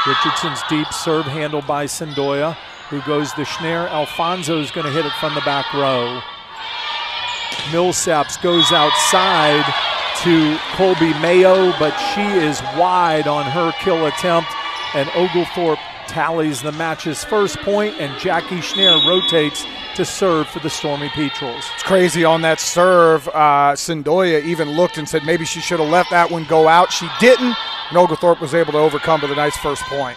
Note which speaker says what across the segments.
Speaker 1: Richardson's deep serve handled by Sendoya, who goes to Schneier. Alfonso's going to hit it from the back row. Millsaps goes outside to Colby Mayo, but she is wide on her kill attempt, and Oglethorpe tallies the match's first point, and Jackie Schneier rotates to serve for the Stormy Petrels.
Speaker 2: It's crazy on that serve. Sendoya even looked and said maybe she should have let that one go out. She didn't, and Oglethorpe was able to overcome with a nice first point.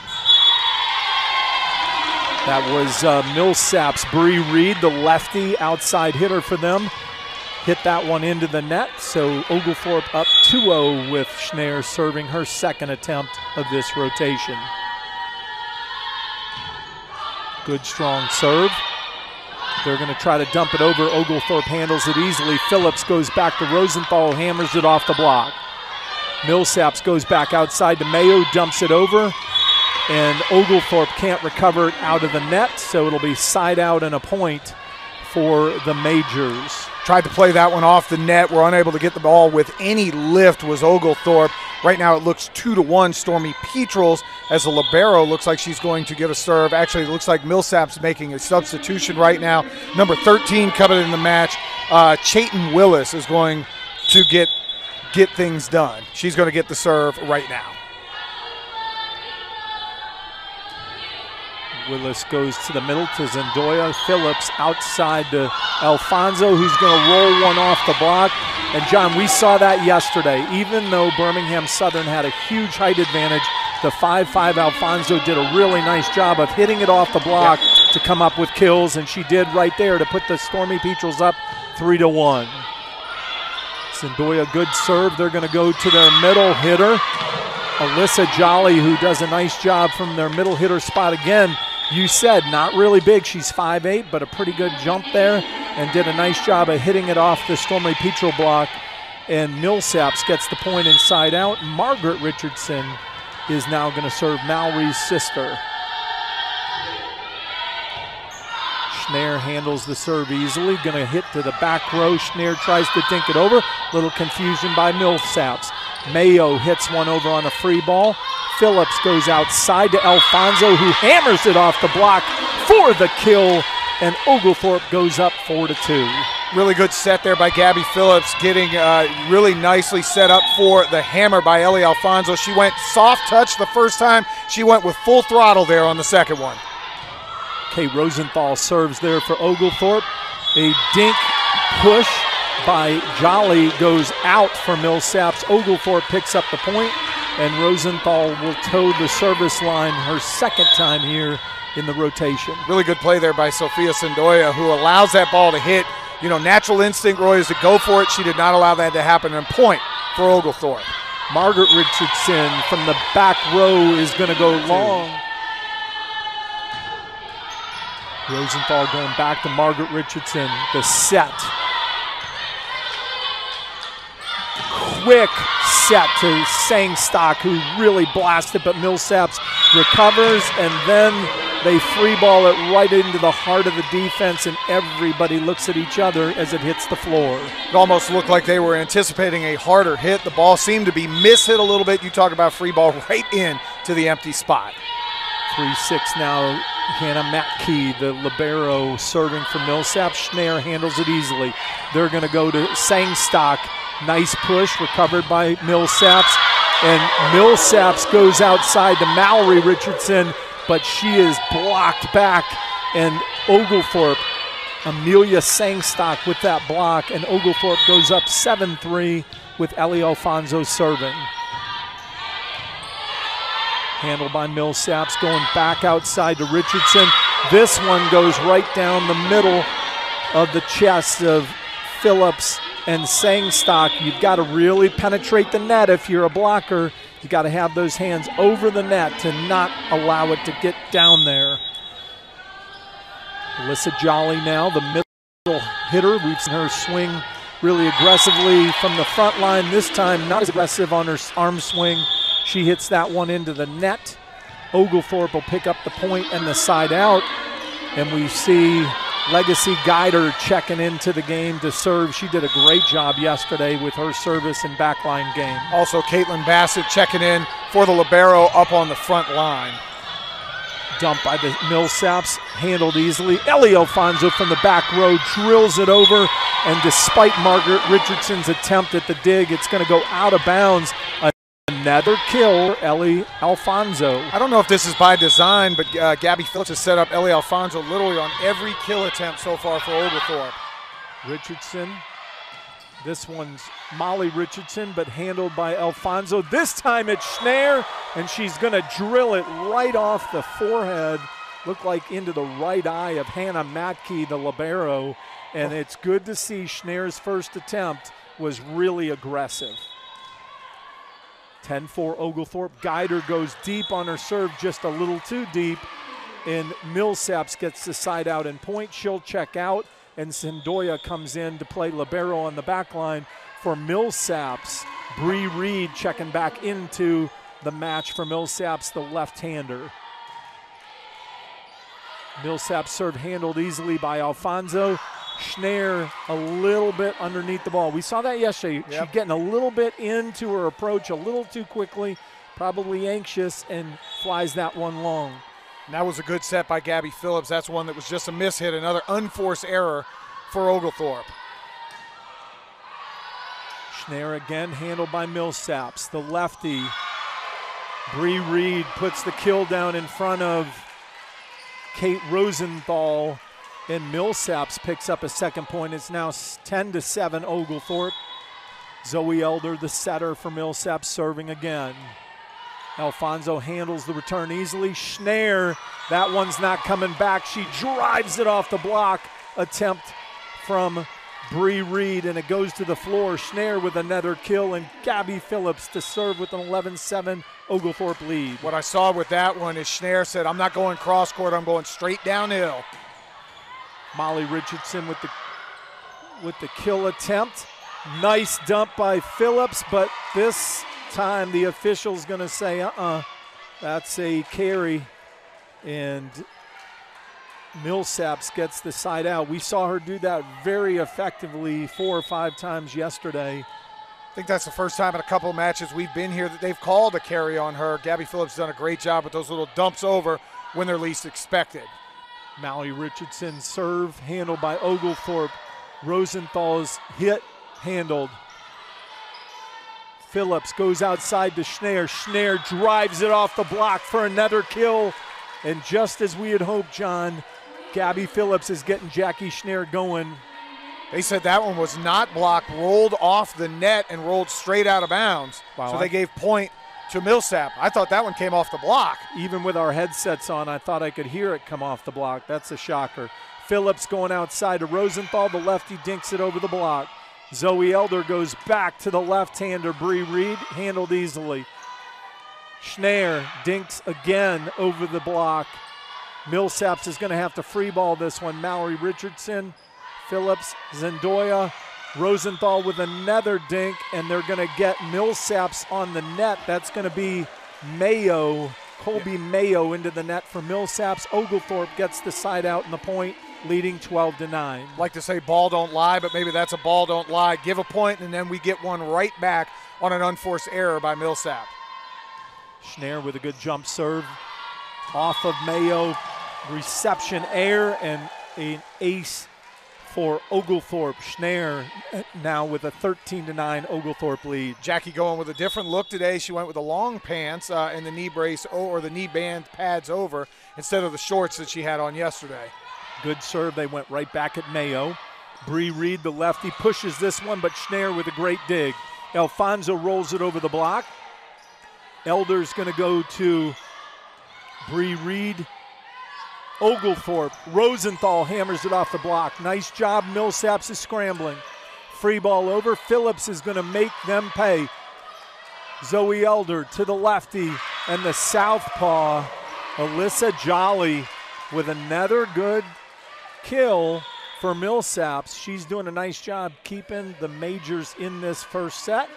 Speaker 1: That was Millsaps. Bree Reed, the lefty outside hitter for them, hit that one into the net. So Oglethorpe up 2-0 with Schneier serving her second attempt of this rotation. Good strong serve. They're going to try to dump it over. Oglethorpe handles it easily. Phillips goes back to Rosenthal, hammers it off the block. Millsaps goes back outside to Mayo, dumps it over, and Oglethorpe can't recover it out of the net, so it'll be side out and a point for the Majors.
Speaker 2: Tried to play that one off the net. We're unable to get the ball with any lift was Oglethorpe. Right now it looks 2-1 Stormy Petrels, as the libero looks like she's going to get a serve. Actually, it looks like Millsaps making a substitution right now. Number 13 coming in the match. Chayton Willis is going to get things done. She's going to get the serve right now.
Speaker 1: Willis goes to the middle to Sendoya. Phillips outside to Alfonso, who's going to roll one off the block. And, John, we saw that yesterday. Even though Birmingham Southern had a huge height advantage, the 5'5" Alfonso did a really nice job of hitting it off the block to come up with kills, and she did right there to put the Stormy Petrels up 3-1. Sendoya, good serve. They're going to go to their middle hitter, Alyssa Jolly, who does a nice job from their middle hitter spot again. You said not really big. She's 5'8", but a pretty good jump there, and did a nice job of hitting it off the Stormy Petrel block. And Millsaps gets the point inside out. Margaret Richardson is now going to serve Mallory's sister. Schneier handles the serve easily, going to hit to the back row. Schneier tries to dink it over. Little confusion by Millsaps. Mayo hits one over on a free ball. Phillips goes outside to Alfonso, who hammers it off the block for the kill, and Oglethorpe goes up 4-2.
Speaker 2: Really good set there by Gabby Phillips, getting really nicely set up for the hammer by Ellie Alfonso. She went soft touch the first time. She went with full throttle there on the second one.
Speaker 1: Kay Rosenthal serves there for Oglethorpe. A dink push by Jolly goes out for Millsaps. Oglethorpe picks up the point, and Rosenthal will toe the service line her second time here in the rotation.
Speaker 2: Really good play there by Sophia Sendoya, who allows that ball to hit. You know, natural instinct, Roy, is to go for it. She did not allow that to happen. And point for Oglethorpe.
Speaker 1: Margaret Richardson from the back row is going to go long. Rosenthal going back to Margaret Richardson. The set. Quick set to Sangstock, who really blasted, but Millsaps recovers, and then they free ball it right into the heart of the defense, and everybody looks at each other as it hits the floor.
Speaker 2: It almost looked like they were anticipating a harder hit. The ball seemed to be mishit a little bit. You talk about free ball right in to the empty spot.
Speaker 1: 3-6 now. Hannah Matkey, the libero, serving for Millsaps. Schneier handles it easily. They're going to go to Sangstock. Nice push, recovered by Millsaps. And Millsaps goes outside to Mallory Richardson, but she is blocked back. And Oglethorpe, Amelia Sangstock with that block, and Oglethorpe goes up 7-3 with Ellie Alfonso serving. Handled by Millsaps, going back outside to Richardson. This one goes right down the middle of the chest of Phillips and Sangstock. You've got to really penetrate the net if you're a blocker. You've got to have those hands over the net to not allow it to get down there. Alyssa Jolly now, the middle hitter. We've seen her swing really aggressively from the front line. This time not as aggressive on her arm swing. She hits that one into the net. Oglethorpe will pick up the point and the side out. And we see Legacy Guider checking into the game to serve. She did a great job yesterday with her service and backline game.
Speaker 2: Also, Caitlin Bassett checking in for the libero up on the front line.
Speaker 1: Dump by the Millsaps, handled easily. Ellie Alfonso from the back row drills it over, and despite Margaret Richardson's attempt at the dig, it's going to go out of bounds. Another kill for Ellie Alfonso.
Speaker 2: I don't know if this is by design, but Gabby Phillips has set up Ellie Alfonso literally on every kill attempt so far for Oglethorpe.
Speaker 1: Richardson. This one's Molly Richardson, but handled by Alfonso. This time it's Schneier, and she's going to drill it right off the forehead, look like into the right eye of Hannah Matke, the libero. And it's good to see Schneier's first attempt was really aggressive. 10-4 Oglethorpe. Guider goes deep on her serve, just a little too deep, and Millsaps gets the side out and point. She'll check out, and Sendoya comes in to play libero on the back line for Millsaps. Bree Reed checking back into the match for Millsaps, the left-hander. Millsaps serve handled easily by Alfonso. Schneier a little bit underneath the ball. We saw that yesterday.
Speaker 2: Yep.
Speaker 1: She's getting a little bit into her approach a little too quickly, probably anxious, and flies that one long.
Speaker 2: And that was a good set by Gabby Phillips. That's one that was just a mishit, another unforced error for Oglethorpe.
Speaker 1: Schneier again, handled by Millsaps, the lefty. Bree Reed puts the kill down in front of Kate Rosenthal, and Millsaps picks up a second point. It's now 10-7 Oglethorpe. Zoe Elder, the setter for Millsaps, serving again. Alfonso handles the return easily. Schneier, that one's not coming back. She drives it off the block. Attempt from Bree Reed, and it goes to the floor. Schneier with another kill, and Gabby Phillips to serve with an 11-7 Oglethorpe lead.
Speaker 2: What I saw with that one is Schneier said, I'm not going cross court, I'm going straight downhill.
Speaker 1: Molly Richardson with the kill attempt. Nice dump by Phillips, but this time the official's going to say, that's a carry, and Millsaps gets the side out. We saw her do that very effectively 4 or 5 times yesterday.
Speaker 2: I think that's the first time in a couple of matches we've been here that they've called a carry on her. Gabby Phillips has done a great job with those little dumps over when they're least expected.
Speaker 1: Molly Richardson serve handled by Oglethorpe. Rosenthal's hit handled. Phillips goes outside to Schneier. Schneier drives it off the block for another kill. And just as we had hoped, John, Gabby Phillips is getting Jackie Schneier going.
Speaker 2: They said that one was not blocked, rolled off the net and rolled straight out of bounds.
Speaker 1: Wow.
Speaker 2: So they gave point to Millsap. I thought that one came off the block.
Speaker 1: Even with our headsets on, I thought I could hear it come off the block. That's a shocker. Phillips going outside to Rosenthal. The lefty dinks it over the block. Zoe Elder goes back to the left-hander. Bree Reed handled easily. Schneier dinks again over the block. Millsaps is going to have to free ball this one. Mallory Richardson, Phillips, Zendoya, Rosenthal with another dink, and they're going to get Millsaps on the net. That's going to be Mayo, Colby Mayo into the net for Millsaps. Oglethorpe gets the side out and the point, leading 12-9.
Speaker 2: Like to say ball don't lie, but maybe that's a ball don't lie. Give a point, and then we get one right back on an unforced error by Millsap.
Speaker 1: Schneier with a good jump serve off of Mayo. Reception air and an ace for Oglethorpe. Schneier now with a 13-9 Oglethorpe lead.
Speaker 2: Jackie going with a different look today. She went with the long pants and the knee brace or the knee band pads over instead of the shorts that she had on yesterday.
Speaker 1: Good serve. They went right back at Mayo. Bree Reed, the lefty, pushes this one, but Schneier with a great dig. Alfonso rolls it over the block. Elder's going to go to Bree Reed. Oglethorpe, Rosenthal hammers it off the block. Nice job. Millsaps is scrambling. Free ball over. Phillips is going to make them pay. Zoe Elder to the lefty, and the southpaw, Alyssa Jolly, with another good kill for Millsaps. She's doing a nice job keeping the majors in this first set.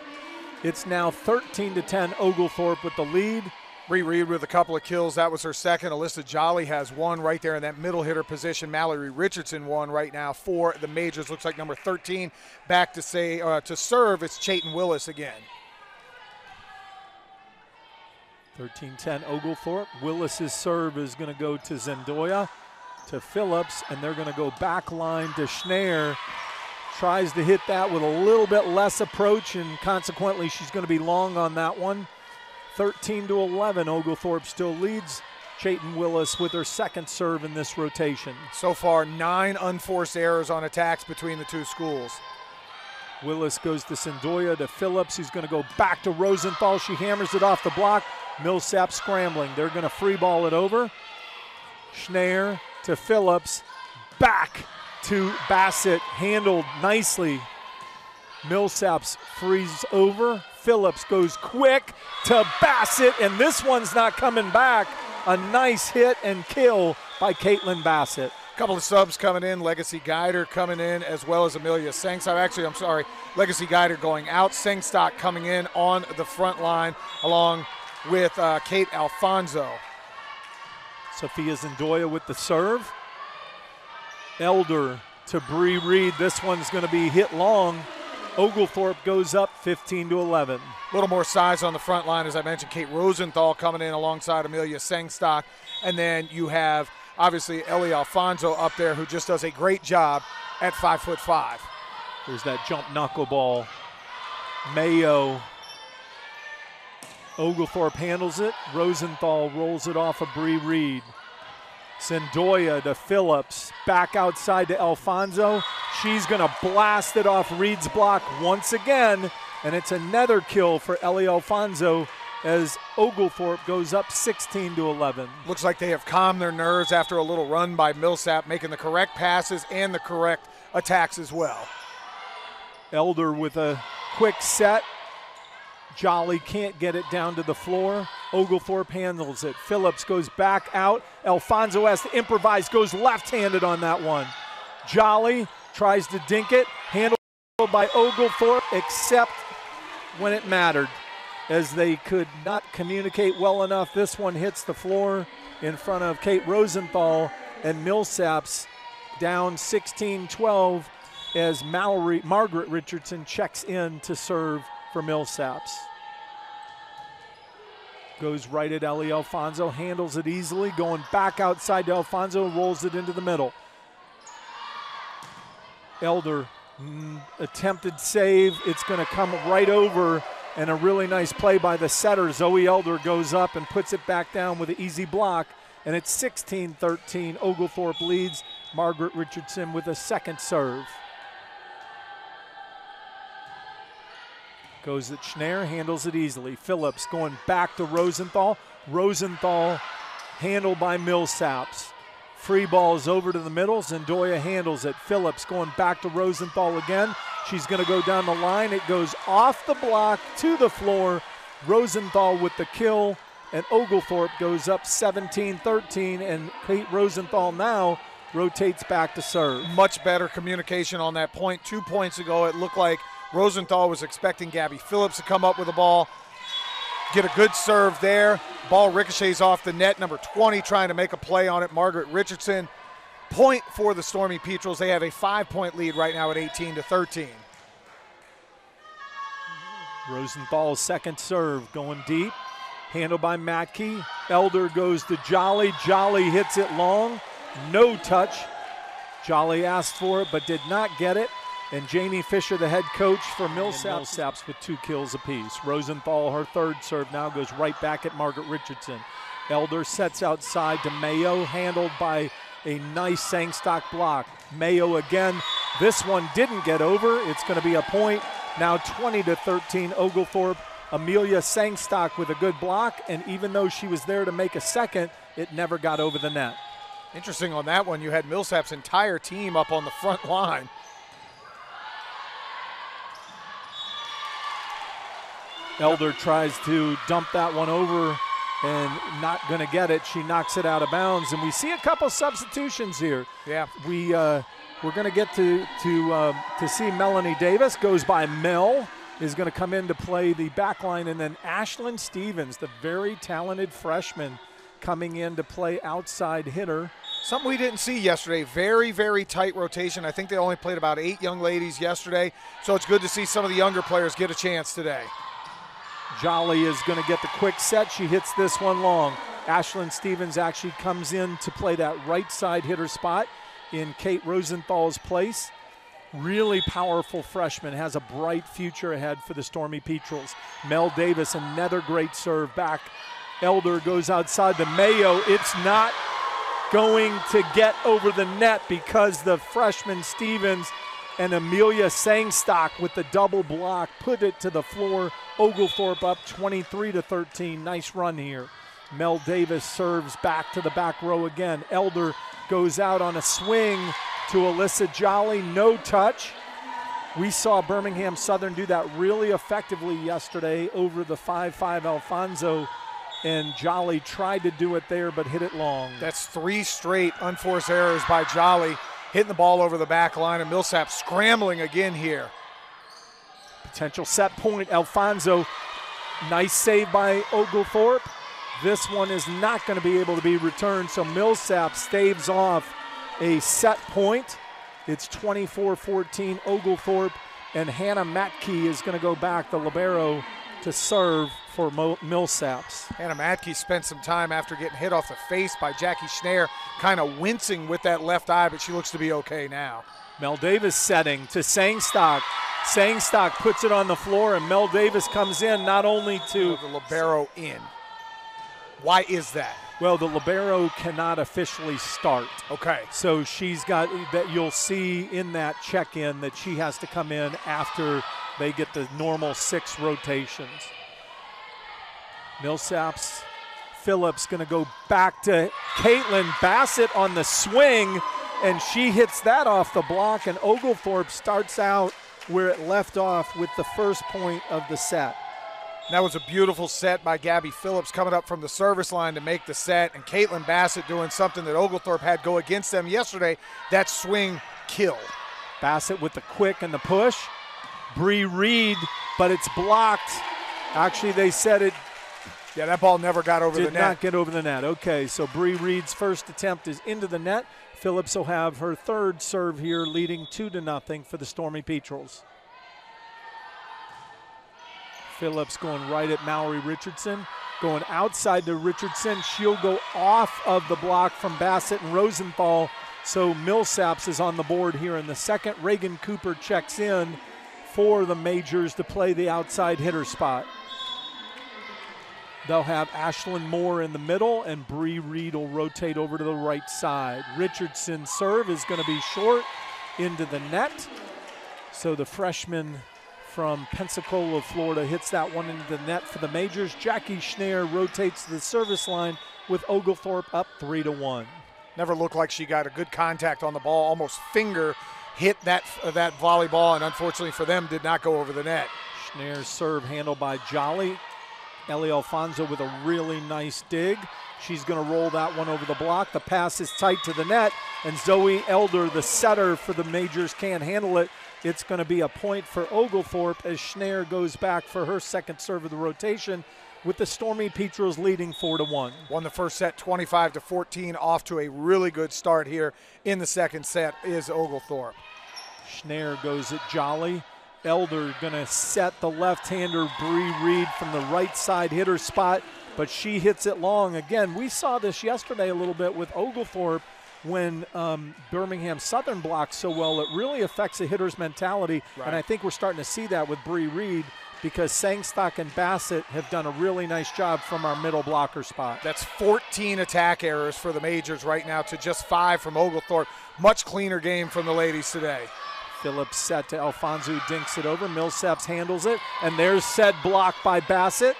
Speaker 1: It's now 13-10 Oglethorpe with the lead.
Speaker 2: Bree Reed with a couple of kills. That was her second. Alyssa Jolly has one right there in that middle hitter position. Mallory Richardson one right now for the majors. Looks like number 13 back to serve. It's Chayton Willis again.
Speaker 1: 13-10 Oglethorpe. Willis's serve is going to go to Zendoya, to Phillips, and they're going to go back line to Schneer. Tries to hit that with a little bit less approach, and consequently she's going to be long on that one. 13-11, Oglethorpe still leads. Chayton Willis with her second serve in this rotation.
Speaker 2: So far, 9 unforced errors on attacks between the two schools.
Speaker 1: Willis goes to Zendoya, to Phillips, who's going to go back to Rosenthal. She hammers it off the block. Millsaps scrambling. They're going to free ball it over. Schneer to Phillips. Back to Bassett. Handled nicely. Millsaps frees over. Phillips goes quick to Bassett, and this one's not coming back. A nice hit and kill by Caitlin Bassett.
Speaker 2: A couple of subs coming in. Legacy Guider coming in, as well as Amelia Sengstock. Actually, I'm sorry. Legacy Guider going out. Sengstock coming in on the front line along with Kate Alfonso.
Speaker 1: Sophia Zendoya with the serve. Elder to Bree Reed. This one's going to be hit long. Oglethorpe goes up 15-11.
Speaker 2: A little more size on the front line, as I mentioned. Kate Rosenthal coming in alongside Amelia Sengstock. And then you have, obviously, Ellie Alfonso up there, who just does a great job at 5'5".
Speaker 1: There's that jump knuckleball. Mayo. Oglethorpe handles it. Rosenthal rolls it off of Bree Reed. Zendoya to Phillips. Back outside to Alfonso. She's going to blast it off Reed's block once again. And it's another kill for Ellie Alfonso as Oglethorpe goes up 16-11.
Speaker 2: Looks like they have calmed their nerves after a little run by Millsap, making the correct passes and the correct attacks as well.
Speaker 1: Elder with a quick set. Jolly can't get it down to the floor. Oglethorpe handles it. Phillips goes back out. Alfonso has to improvise, goes left-handed on that one. Jolly tries to dink it. Handled by Oglethorpe, except when it mattered, as they could not communicate well enough. This one hits the floor in front of Kate Rosenthal, and Millsaps down 16-12 as Margaret Richardson checks in to serve for Millsaps. Goes right at Ellie Alfonso, handles it easily, going back outside to Alfonso, rolls it into the middle. Elder, attempted save. It's going to come right over, and a really nice play by the setter. Zoe Elder goes up and puts it back down with an easy block, and it's 16-13. Oglethorpe leads. Margaret Richardson with a second serve. Goes at Schneer, handles it easily. Phillips going back to Rosenthal. Rosenthal handled by Millsaps. Free ball is over to the middle. Zendoya handles it. Phillips going back to Rosenthal again. She's going to go down the line. It goes off the block to the floor. Rosenthal with the kill, and Oglethorpe goes up 17-13, and Kate Rosenthal now rotates back to serve.
Speaker 2: Much better communication on that point. 2 points ago, it looked like Rosenthal was expecting Gabby Phillips to come up with the ball, get a good serve there. Ball ricochets off the net. Number 20 trying to make a play on it, Margaret Richardson. Point for the Stormy Petrels. They have a 5-point lead right now at 18-13.
Speaker 1: Rosenthal's second serve going deep. Handled by Matkey. Elder goes to Jolly. Jolly hits it long. No touch. Jolly asked for it but did not get it. And Jamie Fisher, the head coach for Millsaps with 2 kills apiece. Rosenthal, her third serve now goes right back at Margaret Richardson. Elder sets outside to Mayo, handled by a nice Sangstock block. Mayo again. This one didn't get over. It's going to be a point. Now 20-13 Oglethorpe. Amelia Sangstock with a good block, and even though she was there to make a second, it never got over the net.
Speaker 2: Interesting on that one, you had Millsaps' entire team up on the front line.
Speaker 1: Elder tries to dump that one over and not going to get it. She knocks it out of bounds, and we see a couple substitutions here.
Speaker 2: Yeah,
Speaker 1: we're going to get to see Melanie Davis goes by Mel, is going to come in to play the back line, and then Ashlyn Stevens, the very talented freshman, coming in to play outside hitter.
Speaker 2: Something we didn't see yesterday. Very, very tight rotation. I think they only played about 8 young ladies yesterday, so it's good to see some of the younger players get a chance today.
Speaker 1: Jolly is going to get the quick set. She hits this one long. Ashlyn Stevens actually comes in to play that right side hitter spot in Kate Rosenthal's place. Really powerful freshman, has a bright future ahead for the Stormy Petrels. Mel Davis, another great serve back. Elder goes outside the Mayo. It's not going to get over the net because the freshman Stevens and Amelia Sangstock with the double block put it to the floor. Oglethorpe up 23-13. Nice run here. Mel Davis serves back to the back row again. Elder goes out on a swing to Alyssa Jolly. No touch. We saw Birmingham Southern do that really effectively yesterday over the 5-5 Alfonso, and Jolly tried to do it there but hit it long.
Speaker 2: That's 3 straight unforced errors by Jolly, hitting the ball over the back line, and Millsaps scrambling again here.
Speaker 1: Potential set point, Alfonso. Nice save by Oglethorpe. This one is not going to be able to be returned, so Millsaps staves off a set point. It's 24-14 Oglethorpe, and Hannah Matke is going to go back, the libero, to serve for Millsaps.
Speaker 2: Hannah Matke spent some time after getting hit off the face by Jackie Schneer, kind of wincing with that left eye, but she looks to be okay now.
Speaker 1: Mel Davis setting to Sangstock. Sangstock puts it on the floor, and Mel Davis comes in not only to
Speaker 2: the libero in. Why is that?
Speaker 1: Well, the libero cannot officially start.
Speaker 2: Okay.
Speaker 1: So she's got that. You'll see in that check-in that she has to come in after they get the normal 6 rotations. Millsaps Phillips going to go back to Caitlin Bassett on the swing, and she hits that off the block, and Oglethorpe starts out where it left off with the first point of the set.
Speaker 2: That was a beautiful set by Gabby Phillips coming up from the service line to make the set, and Caitlin Bassett doing something that Oglethorpe had go against them yesterday, that swing kill.
Speaker 1: Bassett with the quick and the push. Bree Reed, but it's blocked. Actually, they said it.
Speaker 2: Yeah, that ball never got over the net.
Speaker 1: Did not get over the net. Okay, so Bree Reed's first attempt is into the net. Phillips will have her third serve here, leading 2-0 for the Stormy Petrels. Phillips going right at Mallory Richardson. Going outside to Richardson. She'll go off of the block from Bassett and Rosenthal. So Millsaps is on the board here in the second. Reagan Cooper checks in for the Majors to play the outside hitter spot. They'll have Ashlyn Moore in the middle, and Bree Reed will rotate over to the right side. Richardson's serve is going to be short into the net. So the freshman from Pensacola, Florida, hits that one into the net for the Majors. Jackie Schneer rotates to the service line with Oglethorpe up 3-1.
Speaker 2: Never looked like she got a good contact on the ball. Almost finger hit that volleyball, and unfortunately for them, did not go over the net.
Speaker 1: Schneer's serve handled by Jolly. Ellie Alfonso with a really nice dig. She's going to roll that one over the block. The pass is tight to the net, and Zoe Elder, the setter for the Majors, can't handle it. It's going to be a point for Oglethorpe as Schneer goes back for her second serve of the rotation, with the Stormy Petrels leading 4-1.
Speaker 2: Won the first set 25-14, off to a really good start here in the second set is Oglethorpe.
Speaker 1: Schneer goes at Jolly. Elder going to set the left-hander Bree Reed from the right side hitter spot, but she hits it long. Again, we saw this yesterday a little bit with Oglethorpe when Birmingham Southern blocks so well. It really affects a hitter's mentality, right. And I think we're starting to see that with Bree Reed because Sangstock and Bassett have done a really nice job from our middle blocker spot.
Speaker 2: That's 14 attack errors for the Majors right now to just 5 from Oglethorpe. Much cleaner game from the ladies today.
Speaker 1: Phillips set to Alfonso, dinks it over. Millsaps handles it, and there's said block by Bassett.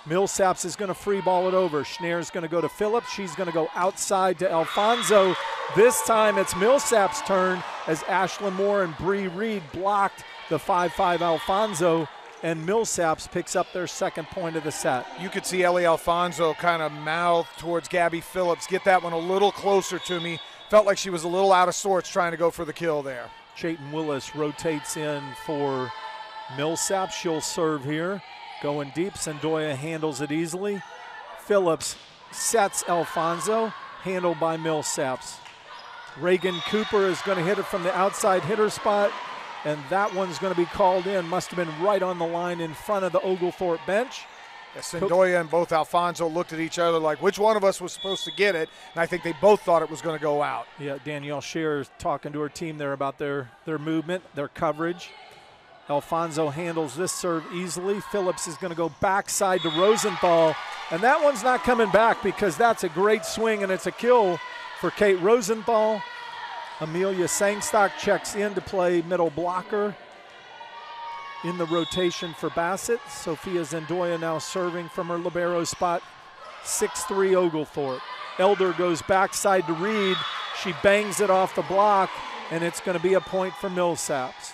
Speaker 1: Millsaps is going to free ball it over. Schneer's going to go to Phillips. She's going to go outside to Alfonso. This time it's Millsaps' turn as Ashlyn Moore and Bree Reed blocked the 5-5 Alfonso, and Millsaps picks up their second point of the set.
Speaker 2: You could see Ellie Alfonso kind of mouth towards Gabby Phillips. Get that one a little closer to me. Felt like she was a little out of sorts trying to go for the kill there.
Speaker 1: Chayton Willis rotates in for Millsaps. She'll serve here. Going deep, Sandoya handles it easily. Phillips sets Alfonso, handled by Millsaps. Reagan Cooper is going to hit it from the outside hitter spot. and that one's going to be called in. Must have been right on the line in front of the Oglethorpe bench.
Speaker 2: Yeah, Sendoya and both Alfonso looked at each other like which one of us was supposed to get it, and I think they both thought it was going to go out.
Speaker 1: Yeah, Danielle Scheer is talking to her team there about their movement, their coverage. Alfonso handles this serve easily. Phillips is going to go backside to Rosenthal, and that one's not coming back because that's a great swing, and it's a kill for Kate Rosenthal. Amelia Sangstock checks in to play middle blocker in the rotation for Bassett. Sophia Zendoya now serving from her libero spot. 6-3 Oglethorpe. Elder goes backside to Reed. She bangs it off the block, and it's going to be a point for Millsaps.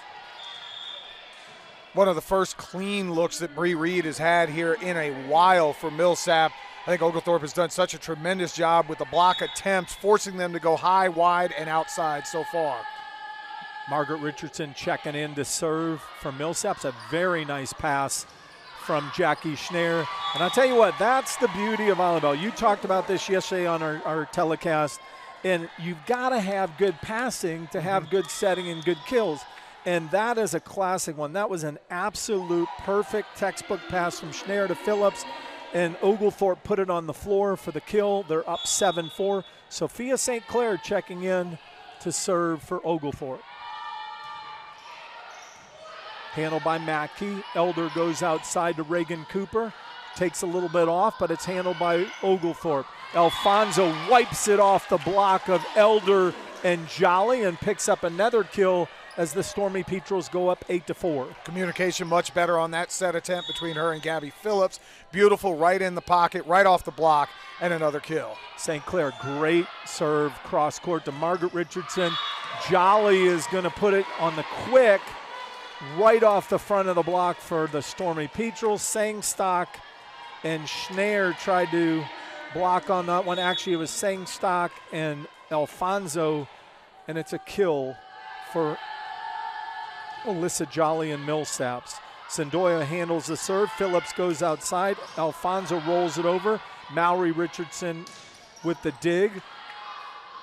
Speaker 2: One of the first clean looks that Bree Reed has had here in a while for Millsap. I think Oglethorpe has done such a tremendous job with the block attempts, forcing them to go high, wide, and outside so far.
Speaker 1: Margaret Richardson checking in to serve for Millsaps. A very nice pass from Jackie Schneer. And I'll tell you what, that's the beauty of volleyball. You talked about this yesterday on our telecast, and you've got to have good passing to have good setting and good kills. And that is a classic one. That was an absolute perfect textbook pass from Schneer to Phillips, and Oglethorpe put it on the floor for the kill. They're up 7-4. Sophia St. Clair checking in to serve for Oglethorpe. Handled by Mackey. Elder goes outside to Reagan Cooper. Takes a little bit off, but it's handled by Oglethorpe. Alfonso wipes it off the block of Elder and Jolly and picks up another kill as the Stormy Petrels go up 8-4.
Speaker 2: Communication much better on that set attempt between her and Gabby Phillips. Beautiful right in the pocket, right off the block, and another kill.
Speaker 1: St. Clair, great serve cross court to Margaret Richardson. Jolly is going to put it on the quick right off the front of the block for the Stormy Petrels. Sangstock and Schneer tried to block on that one. Actually, it was Sangstock and Alfonso, and it's a kill for Alyssa Jolly and Millsaps. Sendoya handles the serve. Phillips goes outside. Alfonso rolls it over. Mallory Richardson with the dig.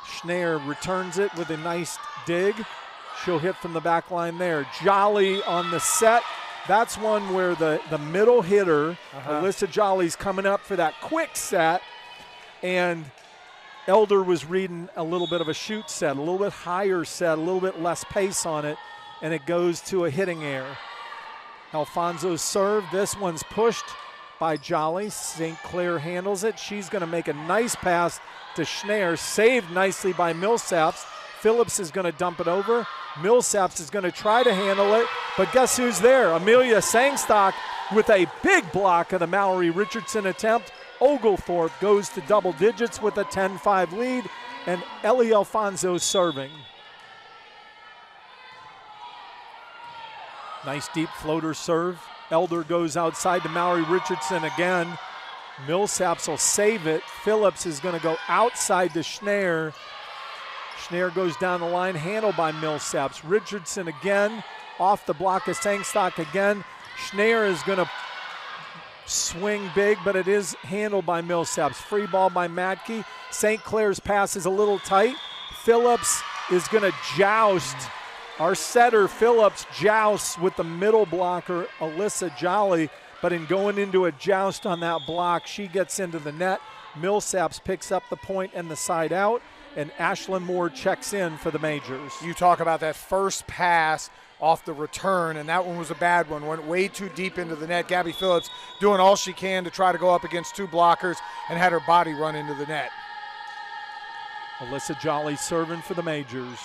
Speaker 1: Schneer returns it with a nice dig. She'll hit from the back line there. Jolly on the set. That's one where the middle hitter, Alyssa Jolly's coming up for that quick set, and Elder was reading a little bit of a shoot set, a little bit higher set, a little bit less pace on it, and it goes to a hitting error. Alfonso's serve. This one's pushed by Jolly. St. Clair handles it. She's going to make a nice pass to Schneer, saved nicely by Millsaps. Phillips is going to dump it over. Millsaps is going to try to handle it, but guess who's there? Amelia Sangstock with a big block of the Mallory Richardson attempt. Oglethorpe goes to double digits with a 10-5 lead, and Ellie Alfonso serving. Nice deep floater serve. Elder goes outside to Mallory Richardson again. Millsaps will save it. Phillips is going to go outside to Schneer. Schneer goes down the line, handled by Millsaps. Richardson again, off the block of Sangstock again. Schneer is going to swing big, but it is handled by Millsaps. Free ball by Matke. St. Clair's pass is a little tight. Phillips is going to joust. Our setter, Phillips, jousts with the middle blocker, Alyssa Jolly, but in going into a joust on that block, she gets into the net. Millsaps picks up the point and the side out, and Ashlyn Moore checks in for the majors.
Speaker 2: You talk about that first pass off the return, and that one was a bad one. Went way too deep into the net. Gabby Phillips doing all she can to try to go up against two blockers and had her body run into the net.
Speaker 1: Alyssa Jolly serving for the majors.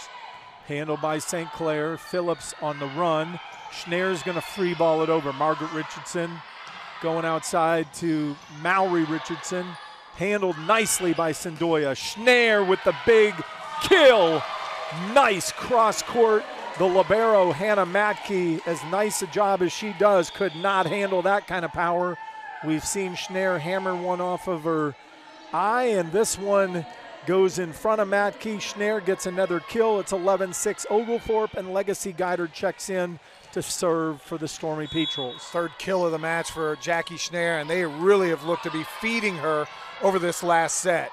Speaker 1: Handled by St. Clair. Phillips on the run. Schneer's going to free ball it over. Margaret Richardson going outside to Mallory Richardson. Handled nicely by Sendoya. Schneer with the big kill. Nice cross court. The libero, Hannah Matke, as nice a job as she does, could not handle that kind of power. We've seen Schneer hammer one off of her eye, and this one goes in front of Matke. Schneer gets another kill. It's 11-6 Oglethorpe, and Legacy Guider checks in to serve for the Stormy Petrels.
Speaker 2: Third kill of the match for Jackie Schneer, and they really have looked to be feeding her over this last set.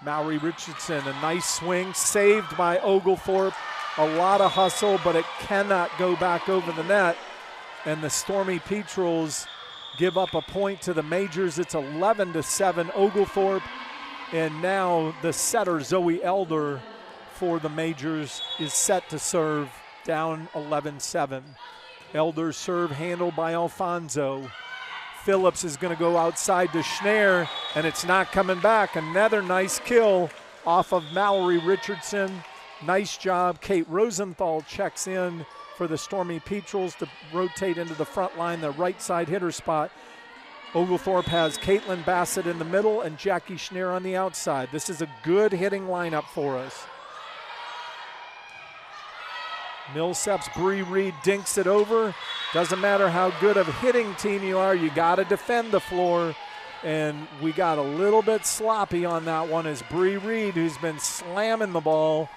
Speaker 1: Mallory Richardson, a nice swing, saved by Oglethorpe. A lot of hustle, but it cannot go back over the net. And the Stormy Petrels give up a point to the Majors. It's 11-7 Oglethorpe. And now the setter, Zoe Elder, for the Majors is set to serve down 11-7. Elder's serve handled by Alfonso. Phillips is going to go outside to Schneer, and it's not coming back. Another nice kill off of Mallory Richardson. Nice job. Kate Rosenthal checks in for the Stormy Petrels to rotate into the front line, the right side hitter spot. Oglethorpe has Caitlin Bassett in the middle and Jackie Schneer on the outside. This is a good hitting lineup for us. Millsaps, Bree Reed dinks it over. Doesn't matter how good of a hitting team you are, you got to defend the floor. And we got a little bit sloppy on that one as Bree Reed, who's been slamming the ball.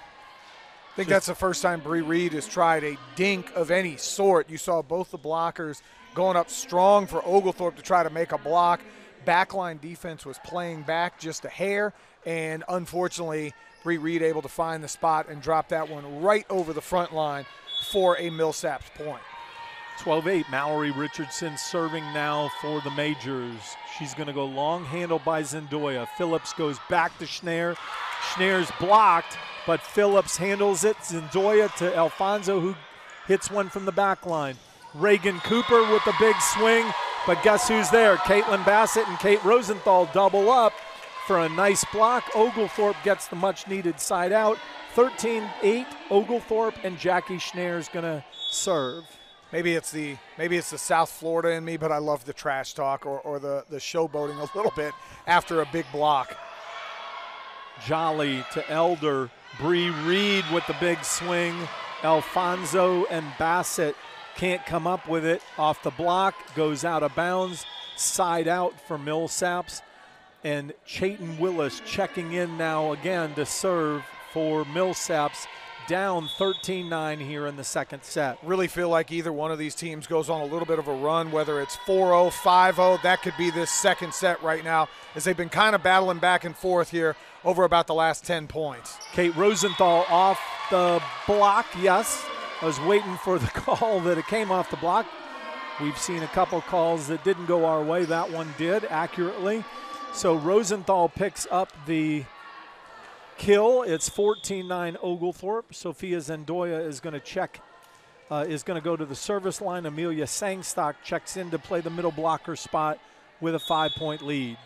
Speaker 2: I think that's the first time Bree Reed has tried a dink of any sort. You saw both the blockers going up strong for Oglethorpe to try to make a block. Backline defense was playing back just a hair, and unfortunately, Bree Reed able to find the spot and drop that one right over the front line for a Millsaps point.
Speaker 1: 12-8, Mallory Richardson serving now for the Majors. She's going to go long, handled by Zendoya. Phillips goes back to Schneer. Schneer's blocked, but Phillips handles it. Zendoya to Alfonso, who hits one from the back line. Reagan Cooper with the big swing, but guess who's there? Caitlin Bassett and Kate Rosenthal double up for a nice block. Oglethorpe gets the much-needed side out. 13-8, Oglethorpe, and Jackie Schneer is going to serve.
Speaker 2: Maybe it's the South Florida in me, but I love the trash talk or the showboating a little bit after a big block.
Speaker 1: Jolly to Elder. Bree Reed with the big swing. Alfonso and Bassett can't come up with it. Off the block, goes out of bounds. Side out for Millsaps. And Chayton Willis checking in now again to serve for Millsaps. Down 13-9 here in the second set.
Speaker 2: Really feel like either one of these teams goes on a little bit of a run, whether it's 4-0, 5-0. That could be this second set right now, as they've been kind of battling back and forth here over about the last 10 points.
Speaker 1: Kate Rosenthal off the block, yes. I was waiting for the call that it came off the block. We've seen a couple calls that didn't go our way. That one did accurately. So Rosenthal picks up the kill. It's 14-9 Oglethorpe. Sophia Zendoya is going to check, is going to go to the service line. Amelia Sangstock checks in to play the middle blocker spot with a 5-point lead.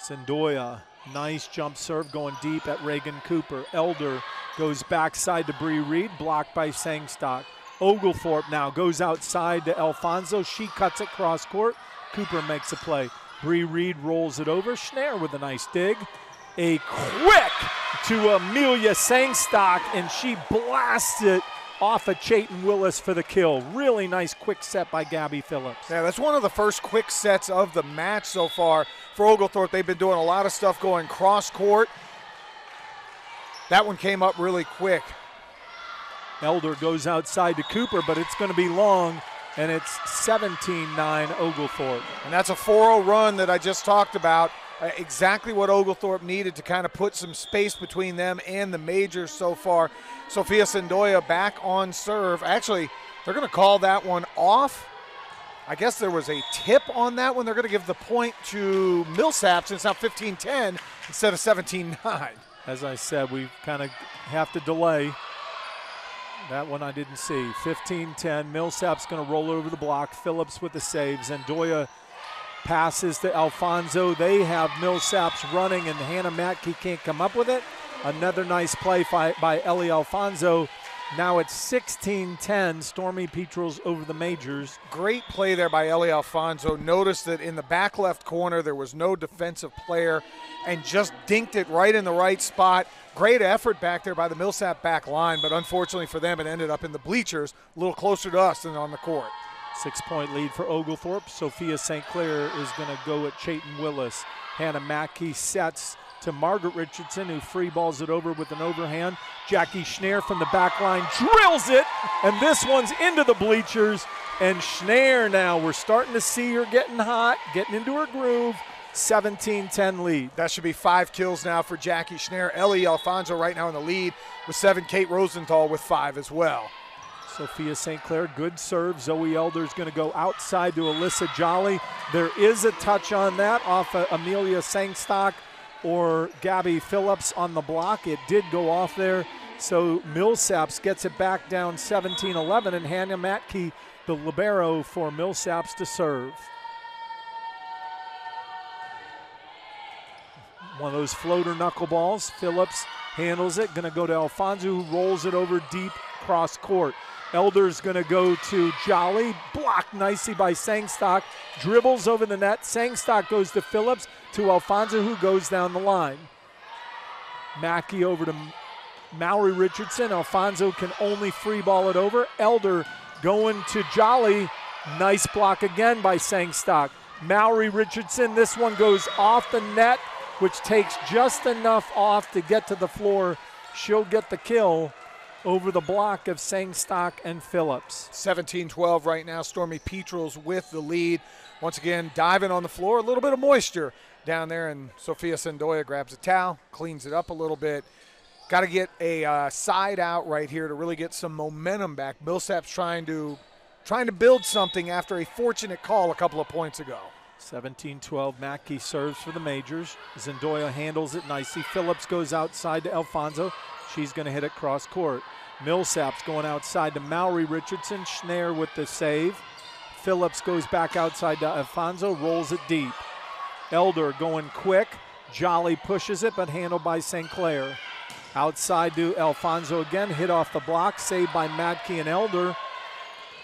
Speaker 1: Zendoya, nice jump serve going deep at Reagan Cooper. Elder goes backside to Bree Reed, blocked by Sangstock. Oglethorpe now goes outside to Alfonso. She cuts it cross court. Cooper makes a play. Bree Reed rolls it over. Schneer with a nice dig. A quick to Amelia Sangstock, and she blasts it off of Chayton Willis for the kill. Really nice quick set by Gabby Phillips.
Speaker 2: Yeah, that's one of the first quick sets of the match so far for Oglethorpe. They've been doing a lot of stuff going cross court. That one came up really quick.
Speaker 1: Elder goes outside to Cooper, but it's going to be long, and it's 17-9 Oglethorpe.
Speaker 2: And that's a 4-0 run that I just talked about. Exactly what Oglethorpe needed to kind of put some space between them and the Majors so far. Sophia Zendoya back on serve. Actually, they're going to call that one off. I guess there was a tip on that one. They're going to give the point to Millsaps. It's now 15-10 instead of 17-9.
Speaker 1: As I said, we kind of have to delay. That one I didn't see. 15-10. Millsaps going to roll over the block. Phillips with the save. Zendoya passes to Alfonso. They have Millsaps running, and Hannah Matke can't come up with it. Another nice play by Ellie Alfonso. Now it's 16-10. Stormy Petrels over the Majors.
Speaker 2: Great play there by Ellie Alfonso. Notice that in the back left corner there was no defensive player and just dinked it right in the right spot. Great effort back there by the Millsap back line, but unfortunately for them it ended up in the bleachers, a little closer to us than on the court.
Speaker 1: 6-point lead for Oglethorpe. Sophia St. Clair is going to go at Chayton Willis. Hannah Matke sets to Margaret Richardson, who free balls it over with an overhand. Jackie Schneer from the back line drills it, and this one's into the bleachers. And Schneer now, we're starting to see her getting hot, getting into her groove. 17-10 lead.
Speaker 2: That should be 5 kills now for Jackie Schneer. Ellie Alfonso right now in the lead with 7. Kate Rosenthal with 5 as well.
Speaker 1: Sophia St. Clair, good serve. Zoe Elder's going to go outside to Alyssa Jolly. There is a touch on that off of Amelia Sangstock or Gabby Phillips on the block. It did go off there. So Millsaps gets it back down 17-11, and Hannah Matkey, the libero for Millsaps, to serve. One of those floater knuckleballs. Phillips handles it. Going to go to Alfonso, who rolls it over deep cross court. Elder's going to go to Jolly. Blocked nicely by Sangstock. Dribbles over the net. Sangstock goes to Phillips, to Alfonso, who goes down the line. Mackey over to Mallory Richardson. Alfonso can only free ball it over. Elder going to Jolly. Nice block again by Sangstock. Mallory Richardson. This one goes off the net, which takes just enough off to get to the floor. She'll get the kill over the block of Sangstock and Phillips.
Speaker 2: 17-12 right now. Stormy Petrels with the lead. Once again, diving on the floor. A little bit of moisture down there, and Sophia Sendoya grabs a towel, cleans it up a little bit. Got to get a side out right here to really get some momentum back. Millsaps trying to build something after a fortunate call a couple of points ago.
Speaker 1: 17-12, Mackey serves for the Majors. Zendoya handles it nicely. Phillips goes outside to Alfonso. She's going to hit it cross court. Millsaps going outside to Mallory Richardson. Schneer with the save. Phillips goes back outside to Alfonso, rolls it deep. Elder going quick. Jolly pushes it, but handled by St. Clair. Outside to Alfonso again, hit off the block, saved by Matkey and Elder.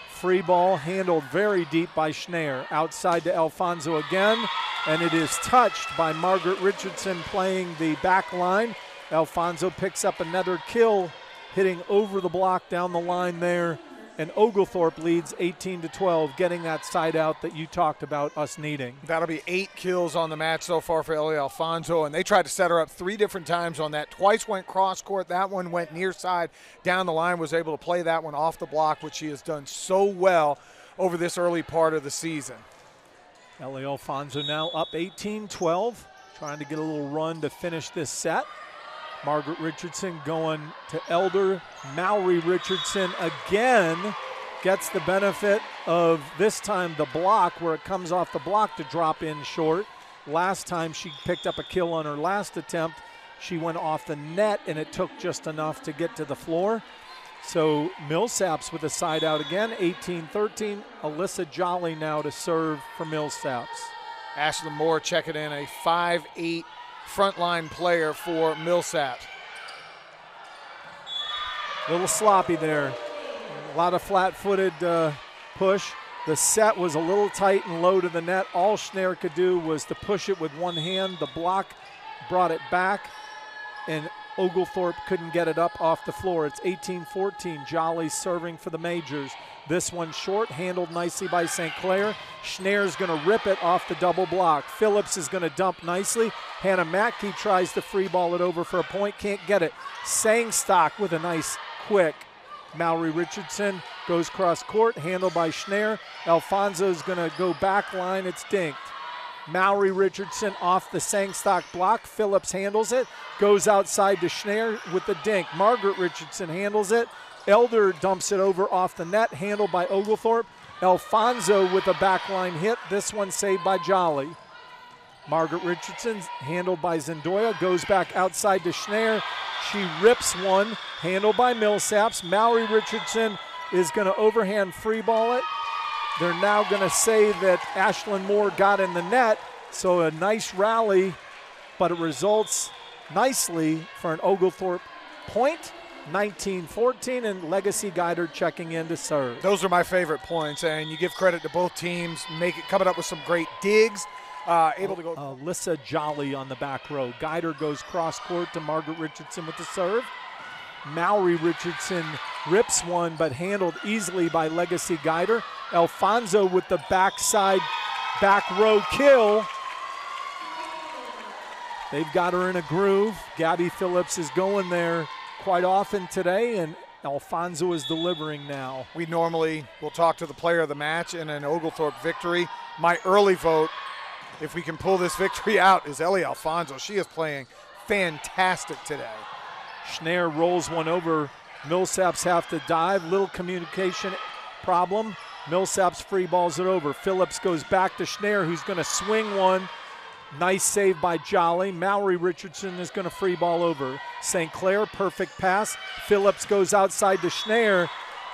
Speaker 1: Free ball handled very deep by Schneer. Outside to Alfonso again, and it is touched by Margaret Richardson playing the back line. Alfonso picks up another kill, hitting over the block down the line there, and Oglethorpe leads 18-12, getting that side out that you talked about us needing.
Speaker 2: That'll be 8 kills on the match so far for Ellie Alfonso, and they tried to set her up 3 different times on that. Twice went cross court. That one went near side down the line, was able to play that one off the block, which she has done so well over this early part of the season.
Speaker 1: Ellie Alfonso now up 18-12, trying to get a little run to finish this set. Margaret Richardson going to Elder. Mallory Richardson again gets the benefit of, this time, the block, where it comes off the block to drop in short. Last time she picked up a kill on her last attempt. She went off the net, and it took just enough to get to the floor. So Millsaps with a side out again, 18-13. Alyssa Jolly now to serve for Millsaps.
Speaker 2: Ashlyn Moore checking in, a 5'8" frontline player for Millsaps.
Speaker 1: A little sloppy there. A lot of flat-footed push. The set was a little tight and low to the net. All Schneer could do was to push it with one hand. The block brought it back, and Oglethorpe couldn't get it up off the floor. It's 18-14. Jolly serving for the Majors. This one short, handled nicely by St. Clair. Schneer's going to rip it off the double block. Phillips is going to dump nicely. Hannah Matkey tries to free ball it over for a point. Can't get it. Sangstock with a nice quick. Mallory Richardson goes cross court, handled by Schneer. Alfonso's going to go back line. It's dinked. Mallory Richardson off the Sangstock block. Phillips handles it. Goes outside to Schneer with the dink. Margaret Richardson handles it. Elder dumps it over off the net, handled by Oglethorpe. Alfonso with a backline hit. This one saved by Jolly. Margaret Richardson, handled by Zendoya, goes back outside to Schneer. She rips one, handled by Millsaps. Mallory Richardson is going to overhand free ball it. They're now going to say that Ashlyn Moore got in the net, so a nice rally, but it results nicely for an Oglethorpe point. 19-14, and Legacy Guider checking in to serve.
Speaker 2: Those are my favorite points, and you give credit to both teams, coming up with some great digs. Able to go.
Speaker 1: Alyssa Jolly on the back row. Guider goes cross court to Margaret Richardson with the serve. Mallory Richardson rips one, but handled easily by Legacy Guider. Alfonso with the backside back row kill. They've got her in a groove. Gabby Phillips is going there quite often today, and Alfonso is delivering now.
Speaker 2: We normally will talk to the player of the match in an Oglethorpe victory. My early vote if we can pull this victory out, is Ellie Alfonso. She is playing fantastic today.
Speaker 1: Schneier rolls one over. Millsaps have to dive. Little communication problem. Millsaps free balls it over. Phillips goes back to Schneier, who's going to swing one. Nice save by Jolly. Mallory Richardson is going to free ball over. St. Clair, perfect pass. Phillips goes outside to Schneier.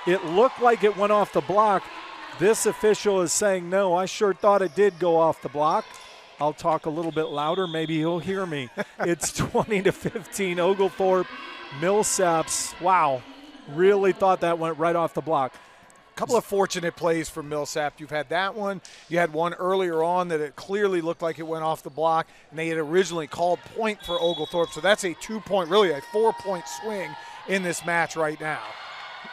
Speaker 1: It looked like it went off the block. This official is saying, no, I sure thought it did go off the block. I'll talk a little bit louder. Maybe he'll hear me. It's 20-15, Oglethorpe. Millsaps, wow, really thought that went right off the block.
Speaker 2: Couple of fortunate plays for Millsap. You've had that one. You had one earlier on that it clearly looked like it went off the block, and they had originally called point for Oglethorpe. So that's a 2-point, really a 4-point swing in this match right now.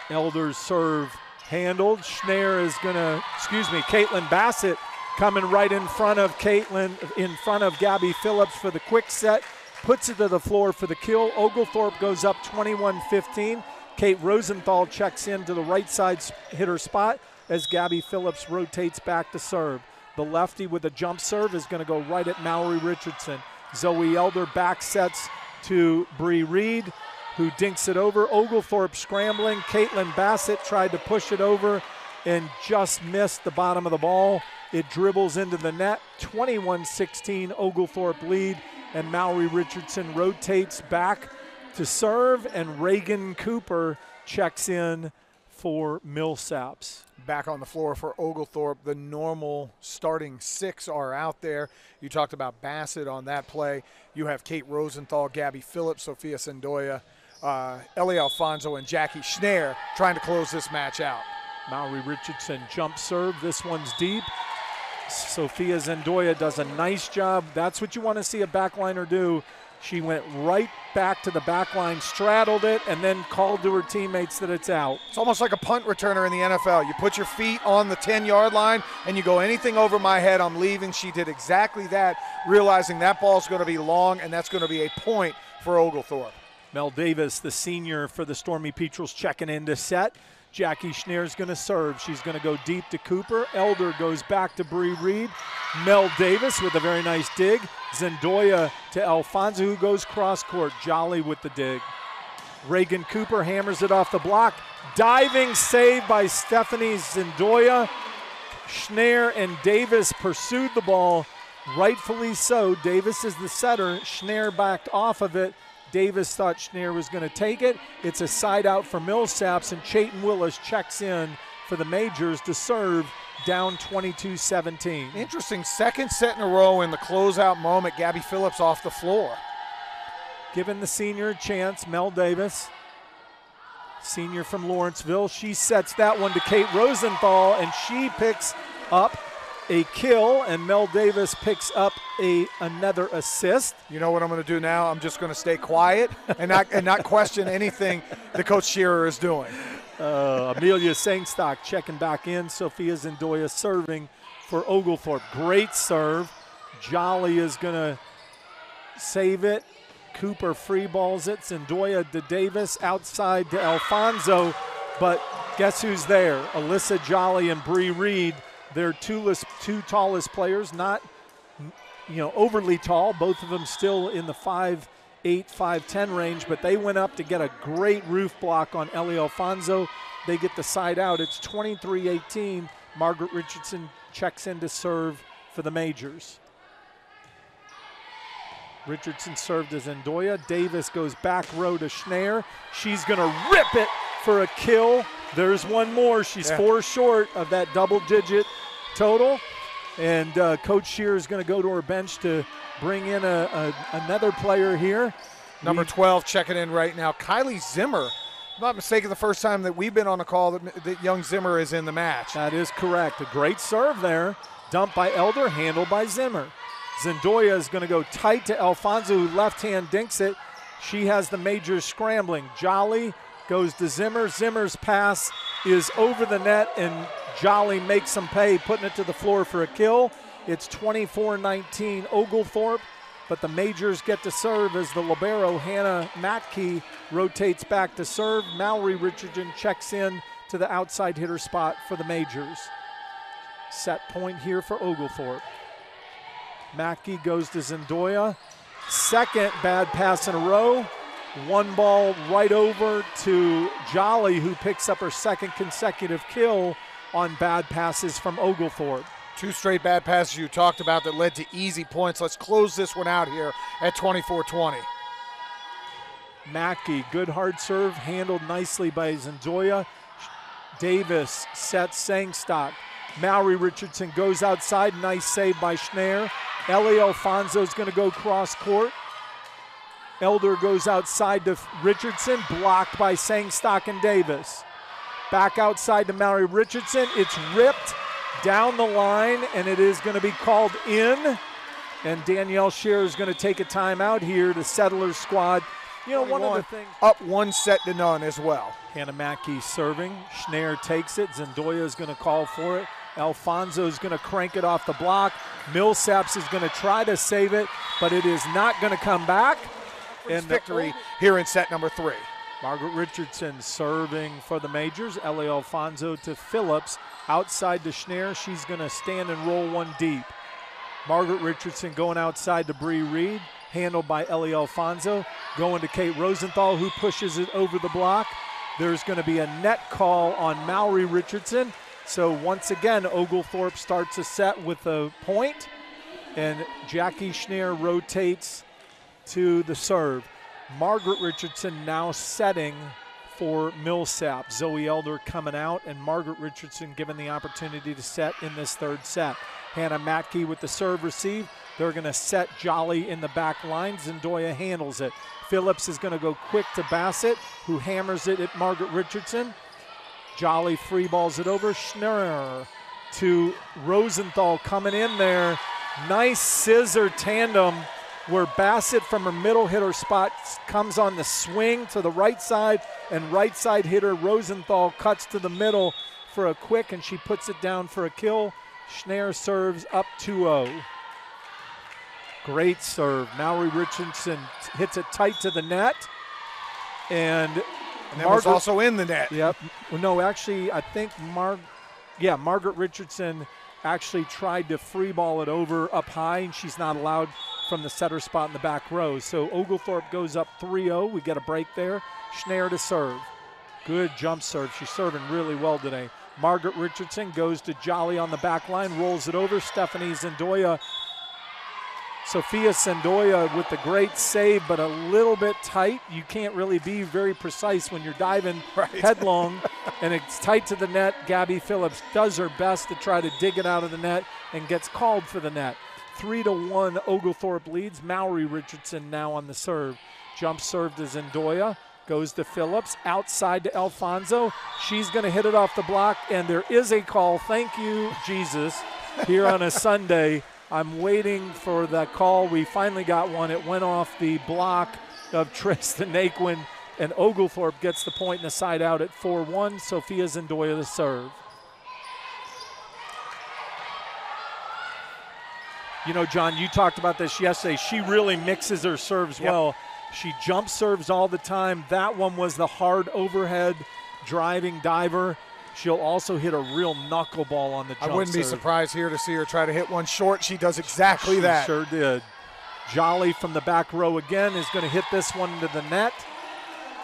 Speaker 1: Elder's serve handled. Schneier is going to, Caitlin Bassett coming right in front of Gabby Phillips for the quick set. Puts it to the floor for the kill. Oglethorpe goes up 21-15. Kate Rosenthal checks in to the right side hitter spot as Gabby Phillips rotates back to serve. The lefty with a jump serve is going to go right at Mallory Richardson. Zoe Elder back sets to Bree Reed, who dinks it over. Oglethorpe scrambling. Caitlin Bassett tried to push it over and just missed the bottom of the ball. It dribbles into the net. 21-16 Oglethorpe lead, and Mallory Richardson rotates back to serve, and Reagan Cooper checks in for Millsaps.
Speaker 2: Back on the floor for Oglethorpe. The normal starting 6 are out there. You talked about Bassett on that play. You have Kate Rosenthal, Gabby Phillips, Sophia Sendoya, Ellie Alfonso, and Jackie Schneier trying to close this match out.
Speaker 1: Mallory Richardson jump serve. This one's deep. Sophia Zendoya does a nice job. That's what you want to see a backliner do. She went right back to the back line, straddled it, and then called to her teammates that it's out.
Speaker 2: It's almost like a punt returner in the NFL. You put your feet on the 10-yard line, and you go, anything over my head, I'm leaving. She did exactly that, realizing that ball's going to be long, and that's going to be a point for Oglethorpe.
Speaker 1: Mel Davis, the senior for the Stormy Petrels, checking in to set. Jackie Schneer's going to serve. She's going to go deep to Cooper. Elder goes back to Bree Reed. Mel Davis with a very nice dig. Zendoya to Alfonso, who goes cross court. Jolly with the dig. Reagan Cooper hammers it off the block. Diving save by Stephanie Zendoya. Schneier and Davis pursued the ball. Rightfully so. Davis is the setter. Schneier backed off of it. Davis thought Schneier was going to take it. It's a side out for Millsaps, and Chayton Willis checks in for the Majors to serve, down 22-17.
Speaker 2: Interesting second set in a row in the closeout moment. Gabby Phillips off the floor.
Speaker 1: Giving the senior a chance, Mel Davis, senior from Lawrenceville. She sets that one to Kate Rosenthal, and she picks up a kill, and Mel Davis picks up another assist.
Speaker 2: You know what I'm going to do now? I'm just going to stay quiet and not question anything that Coach Shearer is doing.
Speaker 1: Amelia Sangstock checking back in. Sophia Zendoya serving for Oglethorpe. Great serve. Jolly is going to save it. Cooper free balls it. Zendoya to Davis, outside to Alfonso. But guess who's there? Alyssa Jolly and Bree Reed. They're two tallest players, not overly tall. Both of them still in the 5'8", 5'10" range, but they went up to get a great roof block on Ellie Alfonso. They get the side out. It's 23-18. Margaret Richardson checks in to serve for the Majors. Richardson served to Zendoya. Davis goes back row to Schneier. She's going to rip it for a kill. There's one more. She's 4 short of that double-digit total. And Coach Shearer is going to go to her bench to bring in another player here.
Speaker 2: Number 12 checking in right now, Kylie Zimmer. If I'm not mistaken, the first time that we've been on a call that young Zimmer is in the match.
Speaker 1: That is correct. A great serve there. Dumped by Elder, handled by Zimmer. Zendoya is going to go tight to Alfonso, who left-hand dinks it. She has the Majors scrambling. Jolly goes to Zimmer. Zimmer's pass is over the net, and Jolly makes them pay, putting it to the floor for a kill. It's 24-19 Oglethorpe, but the Majors get to serve as the libero, Hannah Matkey, rotates back to serve. Mallory Richardson checks in to the outside hitter spot for the Majors. Set point here for Oglethorpe. Mackey goes to Zendoya. Second bad pass in a row. One ball right over to Jolly, who picks up her second consecutive kill on bad passes from Oglethorpe.
Speaker 2: 2 straight bad passes you talked about that led to easy points. Let's close this one out here at 24-20.
Speaker 1: Mackey, good hard serve, handled nicely by Zendoya. Davis sets Sangstock. Mallory Richardson goes outside, nice save by Schneier. Ellie Alfonso's going to go cross court. Elder goes outside to Richardson, blocked by Sangstock and Davis. Back outside to Mallory Richardson. It's ripped down the line, and it is going to be called in. And Danielle Scheer is going to take a timeout here to Settlers squad. You know, one of the things.
Speaker 2: Up 1-0 as well.
Speaker 1: Hannah Mackey serving. Schneier takes it. Zendoya is going to call for it. Alfonso is going to crank it off the block. Millsaps is going to try to save it, but it is not going to come back.
Speaker 2: And victory here in set number 3.
Speaker 1: Margaret Richardson serving for the Majors. Ellie Alfonso to Phillips. Outside to Schneier. She's going to stand and roll one deep. Margaret Richardson going outside to Bree Reed. Handled by Ellie Alfonso. Going to Kate Rosenthal, who pushes it over the block. There's going to be a net call on Mallory Richardson. So once again, Oglethorpe starts a set with a point. And Jackie Schneier rotates to the serve. Margaret Richardson now setting for Millsaps. Zoe Elder coming out, and Margaret Richardson given the opportunity to set in this third set. Hannah Matkey with the serve receive. They're going to set Jolly in the back line. Zendoya handles it. Phillips is going to go quick to Bassett, who hammers it at Margaret Richardson. Jolly free balls it over. Schneier to Rosenthal coming in there. Nice scissor tandem where Bassett from her middle hitter spot comes on the swing to the right side, and right side hitter Rosenthal cuts to the middle for a quick, and she puts it down for a kill. Schneier serves up 2-0. Great serve. Mallory Richardson hits it tight to the net. And
Speaker 2: that was also in the net.
Speaker 1: Yep. Well, no, actually, I think Margaret Richardson actually tried to free ball it over up high, and she's not allowed from the setter spot in the back row. So Oglethorpe goes up 3-0. We get a break there. Schneier to serve. Good jump serve. She's serving really well today. Margaret Richardson goes to Jolly on the back line, rolls it over. Stephanie Zendoya. Sophia Zendoya with the great save, but a little bit tight. You can't really be very precise when you're diving headlong, and it's tight to the net. Gabby Phillips does her best to try to dig it out of the net and gets called for the net. 3-1 Oglethorpe leads. Mallory Richardson now on the serve. Jump serve to Zendoya. Goes to Phillips. Outside to Alfonso. She's going to hit it off the block, and there is a call. Thank you, Jesus, here on a Sunday. I'm waiting for that call. We finally got one. It went off the block of Tristan Naquin, and Oglethorpe gets the point in the side out at 4-1. Sophia Zendoya the serve. You know, John, you talked about this yesterday. She really mixes her serves well. She jump serves all the time. That one was the hard overhead driving diver. She'll also hit a real knuckleball on the jump serve.
Speaker 2: I wouldn't be surprised here to see her try to hit one short. She does exactly that.
Speaker 1: She sure did. Jolly from the back row again is going to hit this one into the net.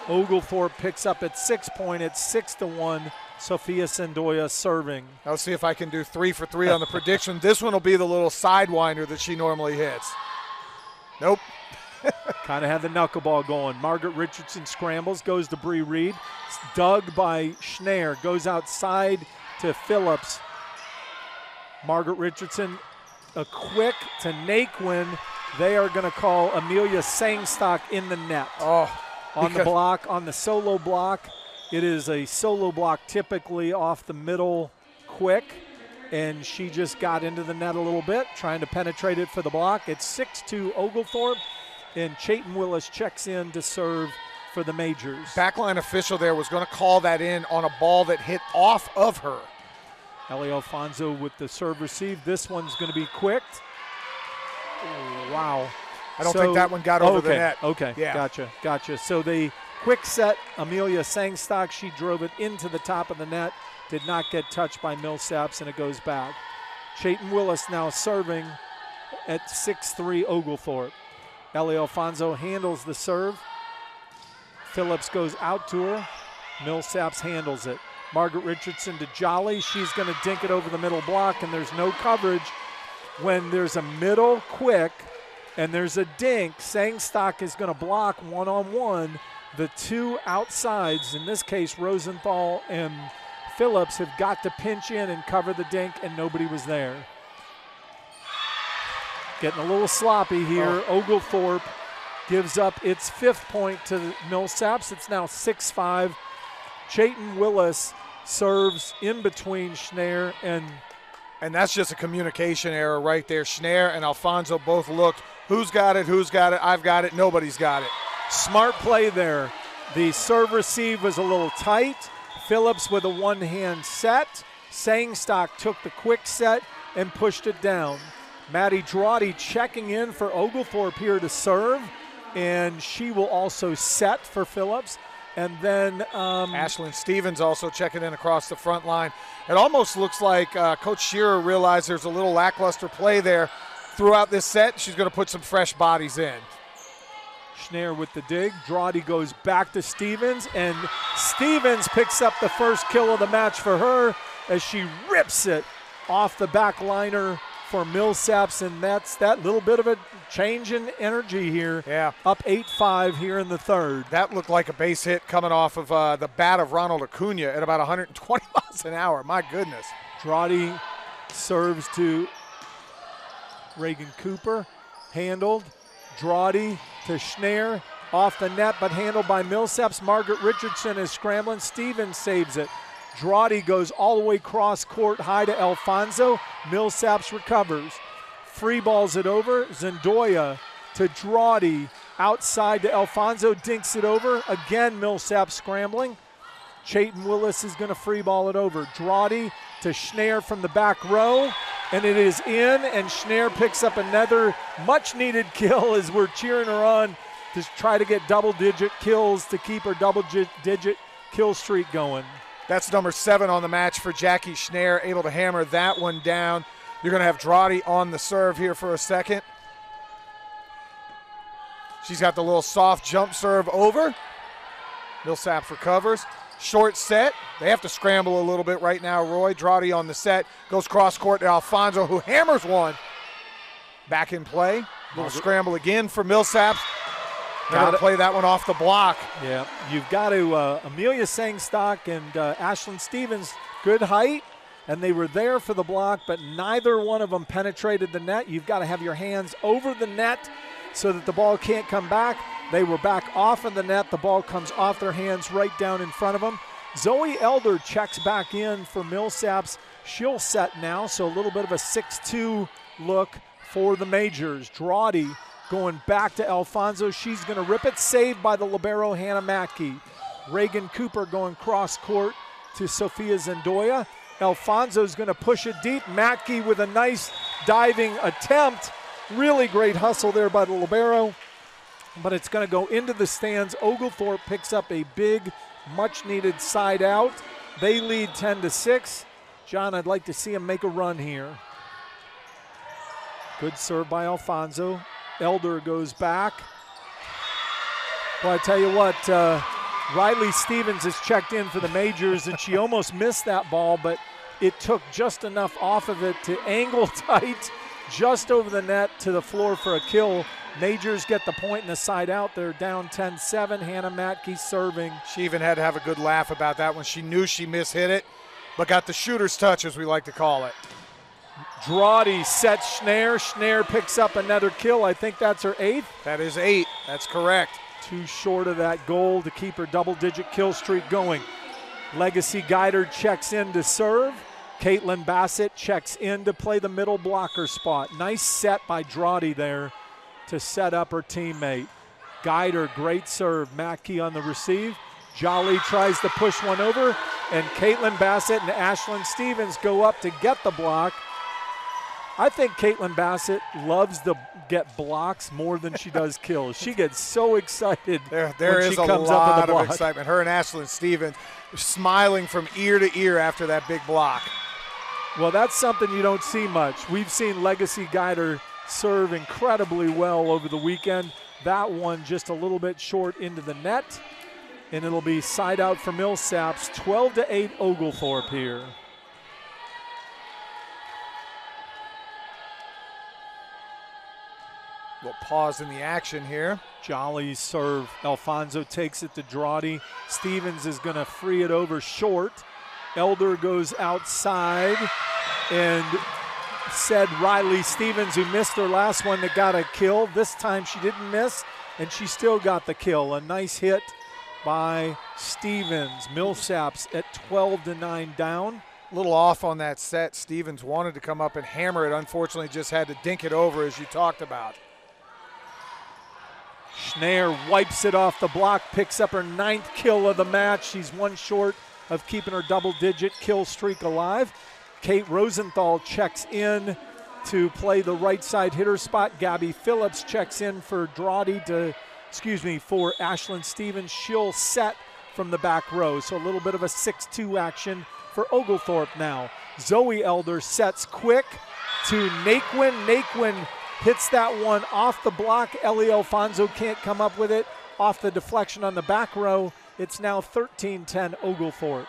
Speaker 1: Oglethorpe picks up at 6 point. It's 6-1. Sophia Zendoya serving.
Speaker 2: I'll see if I can do 3 for 3 on the prediction. This one will be the little sidewinder that she normally hits. Nope.
Speaker 1: Kind of had the knuckleball going. Margaret Richardson scrambles, goes to Bree Reed. Dug by Schneier, goes outside to Phillips. Margaret Richardson, a quick to Naquin. They are going to call Amelia Sangstock in the net. On the block, on the solo block. It is a solo block typically off the middle quick, and she just got into the net a little bit, trying to penetrate it for the block. It's 6-2 Oglethorpe, and Chayton Willis checks in to serve for the Majors.
Speaker 2: Backline official there was going to call that in on a ball that hit off of her.
Speaker 1: Ellie Alfonso with the serve receive. This one's going to be quicked. Wow.
Speaker 2: I don't think that one got over the net.
Speaker 1: Okay, yeah. Gotcha. So the quick set, Amelia Sangstock, she drove it into the top of the net, did not get touched by Millsaps, and it goes back. Chayton Willis now serving at 6'3" Oglethorpe. Ellie Alfonso handles the serve. Phillips goes out to her. Millsaps handles it. Margaret Richardson to Jolly. She's going to dink it over the middle block, and there's no coverage. When there's a middle quick and there's a dink, Sangstock is going to block one-on-one. The two outsides, in this case Rosenthal and Phillips, have got to pinch in and cover the dink, and nobody was there. Getting a little sloppy here. Oglethorpe gives up its 5th point to Millsaps. It's now 6-5. Chayton Willis serves in between Schneer
Speaker 2: and that's just a communication error right there. Schneer and Alfonso both looked, who's got it, I've got it, nobody's got it.
Speaker 1: Smart play there. The serve receive was a little tight. Phillips with a one-hand set. Sangstock took the quick set and pushed it down. Maddie Drawdy checking in for Oglethorpe here to serve, and she will also set for Phillips. And then
Speaker 2: Ashlyn Stevens also checking in across the front line. It almost looks like Coach Shearer realized there's a little lackluster play there throughout this set. She's going to put some fresh bodies in.
Speaker 1: Schneer with the dig. Drawdy goes back to Stevens, and Stevens picks up the first kill of the match for her as she rips it off the back liner for Millsaps, and that's that little bit of a change in energy here.
Speaker 2: Yeah.
Speaker 1: Up 8-5 here in the third.
Speaker 2: That looked like a base hit coming off of the bat of Ronald Acuna at about 120 miles an hour. My goodness.
Speaker 1: Drawdy serves to Reagan Cooper. Handled. Drawdy to Schneer. Off the net, but handled by Millsaps. Margaret Richardson is scrambling. Stevens saves it. Drawdy goes all the way cross court high to Alfonso. Millsaps recovers. Free balls it over. Zendoya to Drawdy. Outside to Alfonso. Dinks it over. Again, Millsaps scrambling. Chayton Willis is going to free ball it over. Drawdy to Schneer from the back row. And it is in, and Schneer picks up another much-needed kill as we're cheering her on to try to get double-digit kills to keep her double-digit kill streak going.
Speaker 2: That's number 7 on the match for Jackie Schneer, able to hammer that one down. You're going to have Drawdy on the serve here for a second. She's got the little soft jump serve over. Millsaps recovers. Short set. They have to scramble a little bit right now, Roy. Drawdy on the set. Goes cross court to Alfonso, who hammers one. Back in play. Little scramble again for Millsaps. Got to play that one off the block.
Speaker 1: Yeah, you've got to, Amelia Sangstock and Ashlyn Stevens, good height, and they were there for the block, but neither one of them penetrated the net. You've got to have your hands over the net so that the ball can't come back. They were back off of the net. The ball comes off their hands right down in front of them. Zoe Elder checks back in for Millsaps. She'll set now, so a little bit of a 6-2 look for the Majors. Drawdy going back to Alfonso. She's going to rip it. Saved by the libero, Hannah Mackey. Reagan Cooper going cross court to Sophia Zendoya. Alfonso's going to push it deep. Mackey with a nice diving attempt. Really great hustle there by the libero. But it's going to go into the stands. Oglethorpe picks up a big, much-needed side out. They lead 10-6. John, I'd like to see him make a run here. Good serve by Alfonso. Elder goes back. Well, I tell you what, Riley Stevens has checked in for the Majors, and she almost missed that ball, but it took just enough off of it to angle tight just over the net to the floor for a kill. Majors get the point in the side out. They're down 10-7. Hannah Matkey serving.
Speaker 2: She even had to have a good laugh about that one. She knew she mishit it, but got the shooter's touch, as we like to call it.
Speaker 1: Drawdy sets Schneer. Schneer picks up another kill. I think that's her 8th.
Speaker 2: That is 8. That's correct.
Speaker 1: Too short of that goal to keep her double-digit kill streak going. Legacy Guider checks in to serve. Caitlin Bassett checks in to play the middle blocker spot. Nice set by Drawdy there to set up her teammate. Guider, great serve. Mackey on the receive. Jolly tries to push one over, and Caitlin Bassett and Ashlyn Stevens go up to get the block. I think Caitlin Bassett loves to get blocks more than she does kills. She gets so excited
Speaker 2: there
Speaker 1: when
Speaker 2: is
Speaker 1: she
Speaker 2: a
Speaker 1: comes
Speaker 2: lot
Speaker 1: up in the block.
Speaker 2: of excitement. Her and Ashlyn Stevens smiling from ear to ear after that big block.
Speaker 1: Well, that's something you don't see much. We've seen Legacy Guider serve incredibly well over the weekend. That one just a little bit short into the net, and it'll be side out for Millsaps, 12-8 Oglethorpe here.
Speaker 2: We'll pause in the action here.
Speaker 1: Jolly's serve. Alfonso takes it to Drawdy. Stevens is going to free it over short. Elder goes outside, and said Riley Stevens, who missed her last one, that got a kill. This time she didn't miss, and she still got the kill. A nice hit by Stevens. Millsaps at 12-9 down.
Speaker 2: A little off on that set. Stevens wanted to come up and hammer it. Unfortunately, just had to dink it over, as you talked about.
Speaker 1: Schneier wipes it off the block, picks up her 9th kill of the match. She's one short of keeping her double-digit kill streak alive. Kate Rosenthal checks in to play the right side hitter spot. Gabby Phillips checks in for Drawdy for Ashlyn Stevens. She'll set from the back row. So a little bit of a 6-2 action for Oglethorpe now. Zoe Elder sets quick to Naquin. Naquin hits that one off the block. Ellie Alfonso can't come up with it. Off the deflection on the back row. It's now 13-10 Oglethorpe.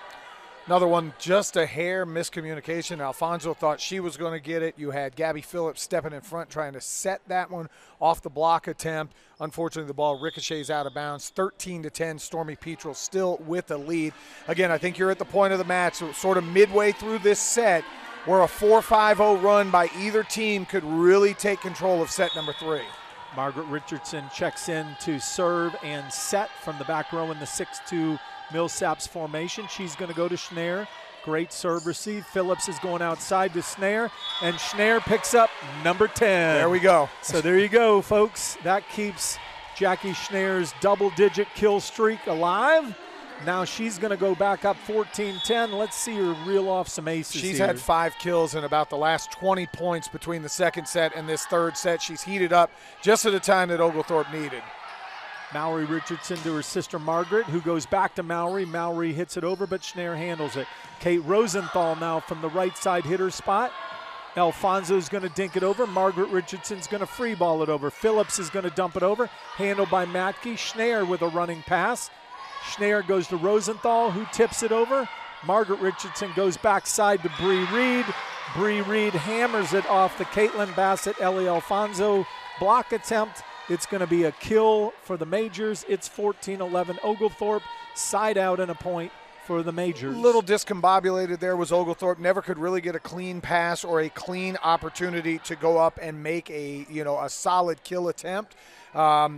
Speaker 2: Another one, just a hair miscommunication. Alfonso thought she was going to get it. You had Gabby Phillips stepping in front trying to set that one off the block attempt. Unfortunately, the ball ricochets out of bounds. 13-10, Stormy Petrel still with the lead. Again, I think you're at the point of the match, so sort of midway through this set, where a 4-5-0 run by either team could really take control of set number 3.
Speaker 1: Margaret Richardson checks in to serve and set from the back row in the 6-2 Millsaps formation. She's going to go to Schneier. Great serve receive. Phillips is going outside to Schneier, and Schneier picks up number 10.
Speaker 2: There we go.
Speaker 1: So there you go, folks. That keeps Jackie Schneier's double-digit kill streak alive. Now she's going to go back up 14-10. Let's see her reel off some aces.
Speaker 2: She's
Speaker 1: here.
Speaker 2: had 5 kills in about the last 20 points between the second set and this third set. She's heated up just at the time that Oglethorpe needed.
Speaker 1: Mallory Richardson to her sister Margaret, who goes back to Mallory. Mallory hits it over, but Schneier handles it. Kate Rosenthal now from the right side hitter spot. Alfonso's going to dink it over. Margaret Richardson's going to free ball it over. Phillips is going to dump it over. Handled by Matke. Schneier with a running pass. Schneier goes to Rosenthal, who tips it over. Margaret Richardson goes backside to Bree Reed. Bree Reed hammers it off the Caitlin Bassett, Ellie Alfonso block attempt. It's going to be a kill for the Majors. It's 14-11 Oglethorpe. Side out and a point for the Majors.
Speaker 2: Little discombobulated there was Oglethorpe. Never could really get a clean pass or a clean opportunity to go up and make a solid kill attempt.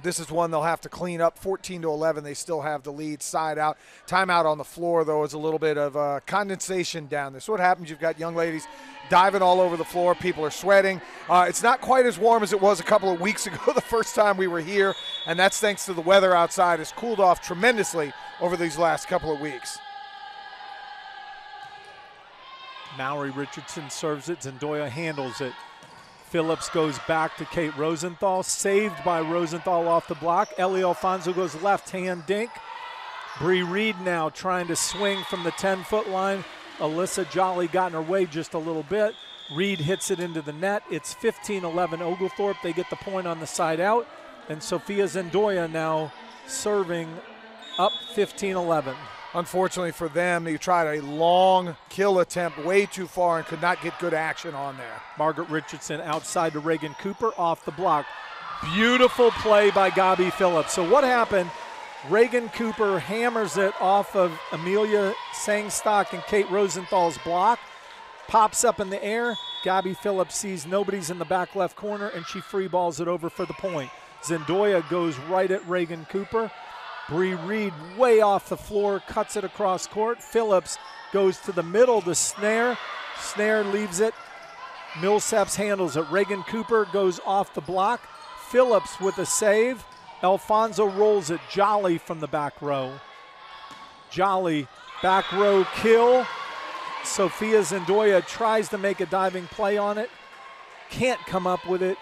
Speaker 2: This is one they'll have to clean up. 14-11, they still have the lead side out. Timeout on the floor, though, is a little bit of condensation down there. So what happens, you've got young ladies diving all over the floor. People are sweating. It's not quite as warm as it was a couple of weeks ago the first time we were here, and that's thanks to the weather outside. It's cooled off tremendously over these last couple of weeks.
Speaker 1: Mallory Richardson serves it. Zendoya handles it. Phillips goes back to Kate Rosenthal. Saved by Rosenthal off the block. Ellie Alfonso goes left hand dink. Bree Reed now trying to swing from the 10-foot line. Alyssa Jolly got in her way just a little bit. Reed hits it into the net. It's 15-11 Oglethorpe. They get the point on the side out. And Sophia Zendoya now serving up 15-11.
Speaker 2: Unfortunately for them, they tried a long kill attempt way too far and could not get good action on there.
Speaker 1: Margaret Richardson outside to Reagan Cooper off the block. Beautiful play by Gabby Phillips. So what happened? Reagan Cooper hammers it off of Amelia Sangstock and Kate Rosenthal's block. Pops up in the air. Gabby Phillips sees nobody's in the back left corner, and she free balls it over for the point. Zendoya goes right at Reagan Cooper. Bree Reed way off the floor, cuts it across court. Phillips goes to the middle to Schneier. Schneier leaves it. Millsaps handles it. Reagan Cooper goes off the block. Phillips with a save. Alfonso rolls it. Jolly from the back row. Jolly back row kill. Sophia Zendoya tries to make a diving play on it. Can't come up with it.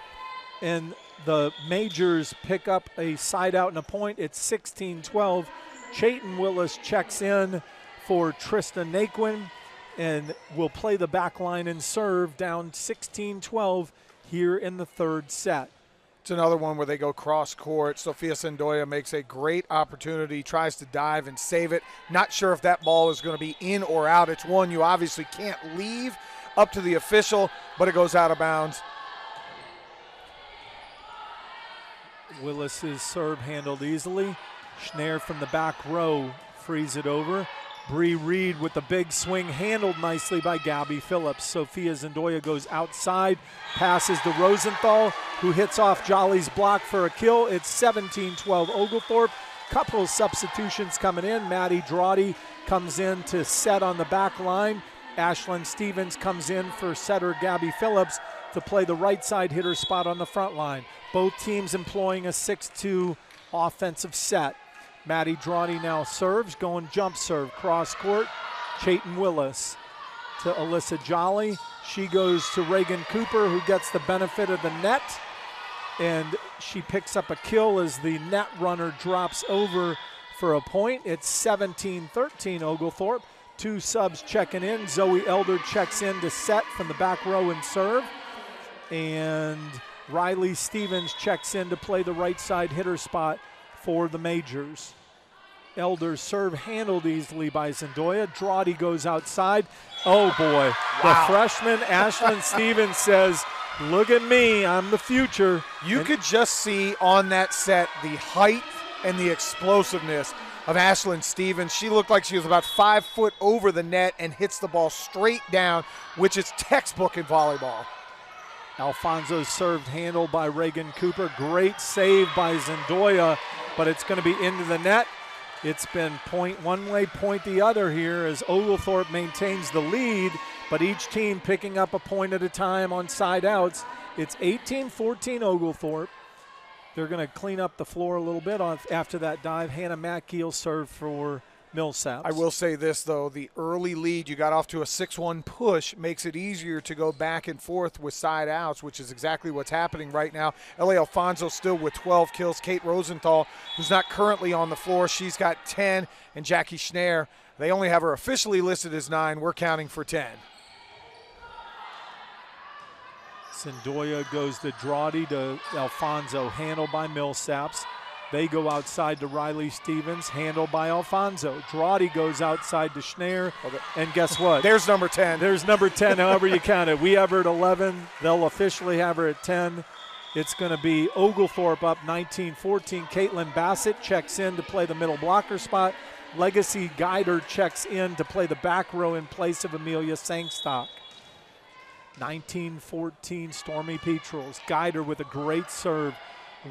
Speaker 1: And the Majors pick up a side out and a point. It's 16-12. Chayton Willis checks in for Trista Naquin and will play the back line and serve down 16-12 here in the third set.
Speaker 2: It's another one where they go cross court. Sofia Sandoya makes a great opportunity, tries to dive and save it. Not sure if that ball is going to be in or out. It's one you obviously can't leave up to the official, but it goes out of bounds.
Speaker 1: Willis's serve handled easily. Schneier from the back row frees it over. Bree Reed with the big swing, handled nicely by Gabby Phillips. Sofia Sandoya goes outside, passes to Rosenthal, who hits off Jolly's block for a kill. It's 17-12 Oglethorpe. Couple of substitutions coming in. Maddie Drawdy comes in to set on the back line. Ashlyn Stevens comes in for setter Gabby Phillips to play the right side hitter spot on the front line. Both teams employing a 6-2 offensive set. Maddie Drawdy now serves, going jump serve, cross court. Chayton Willis to Alyssa Jolly. She goes to Reagan Cooper, who gets the benefit of the net, and she picks up a kill as the net runner drops over for a point. It's 17-13 Oglethorpe. Two subs checking in. Zoe Elder checks in to set from the back row and serve. And Riley Stevens checks in to play the right side hitter spot for the Majors. Elder's serve handled easily by Sandoya. Drawdy goes outside. Oh boy, wow. The freshman Ashlyn Stevens says, look at me, I'm the future.
Speaker 2: You could just see on that set the height and the explosiveness of Ashlyn Stevens. She looked like she was about 5 foot over the net and hits the ball straight down, which is textbook in volleyball.
Speaker 1: Alfonso's served handled by Reagan Cooper. Great save by Sandoya, but it's going to be into the net. It's been point one way, point the other here as Oglethorpe maintains the lead, but each team picking up a point at a time on side outs. It's 18-14 Oglethorpe. They're going to clean up the floor a little bit after that dive. Hannah Mackey will serve for Millsaps.
Speaker 2: I will say this, though. The early lead, you got off to a 6-1 push, makes it easier to go back and forth with side outs, which is exactly what's happening right now. Ellie Alfonso still with 12 kills. Kate Rosenthal, who's not currently on the floor, she's got 10. And Jackie Schneier, they only have her officially listed as 9. We're counting for 10.
Speaker 1: Sandoya goes to Drawdy to Alfonso, handled by Millsaps. They go outside to Riley Stevens, handled by Alfonso. Drawdy goes outside to Schneier, and guess what?
Speaker 2: There's number 10.
Speaker 1: There's number 10, however you count it. We have her at 11. They'll officially have her at 10. It's going to be Oglethorpe up 19-14. Caitlin Bassett checks in to play the middle blocker spot. Legacy Guider checks in to play the back row in place of Amelia Sangstock. 19-14 Stormy Petrels. Guider with a great serve.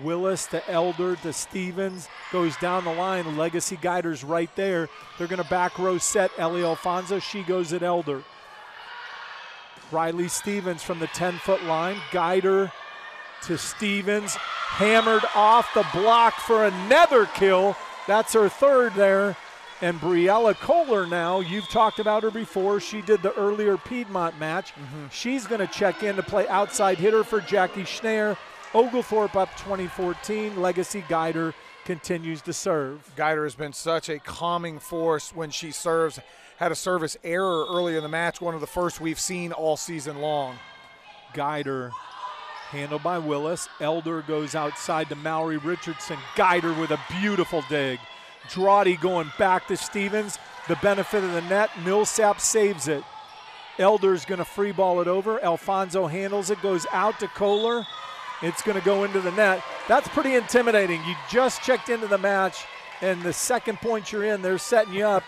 Speaker 1: Willis to Elder to Stevens, goes down the line. Legacy Guider's right there. They're going to back row set Ellie Alfonso. She goes at Elder. Riley Stevens from the 10-foot line. Guider to Stevens. Hammered off the block for another kill. That's her third there. And Briella Kohler now, you've talked about her before. She did the earlier Piedmont match. She's going to check in to play outside hitter for Jackie Schneier. Oglethorpe up 20-14. Legacy Guider continues to serve.
Speaker 2: Guider has been such a calming force when she serves. Had a service error earlier in the match, one of the first we've seen all season long.
Speaker 1: Guider handled by Willis. Elder goes outside to Mallory Richardson. Guider with a beautiful dig. Drawdy going back to Stevens. The benefit of the net. Millsap saves it. Elder's going to free ball it over. Alfonso handles it, goes out to Kohler. It's going to go into the net. That's pretty intimidating. You just checked into the match, and the second point you're in, they're setting you up.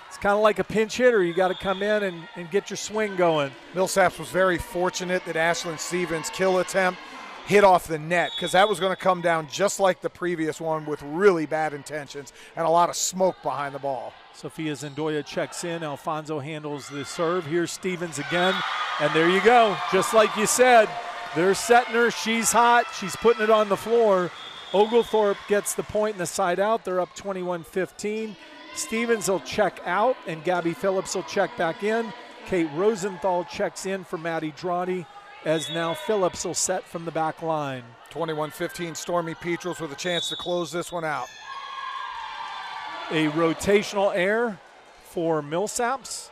Speaker 1: It's kind of like a pinch hitter. You got to come in and get your swing going.
Speaker 2: Millsaps was very fortunate that Ashlyn Stevens' kill attempt hit off the net, because that was going to come down just like the previous one with really bad intentions and a lot of smoke behind the ball.
Speaker 1: Sofia Sandoya checks in. Alfonso handles the serve. Here's Stevens again, and there you go. Just like you said, they're setting her. She's hot. She's putting it on the floor. Oglethorpe gets the point in the side out. They're up 21-15. Stevens will check out, and Gabby Phillips will check back in. Kate Rosenthal checks in for Maddie Drawdy, as now Phillips will set from the back line.
Speaker 2: 21-15 Stormy Petrels with a chance to close this one out.
Speaker 1: A rotational error for Millsaps.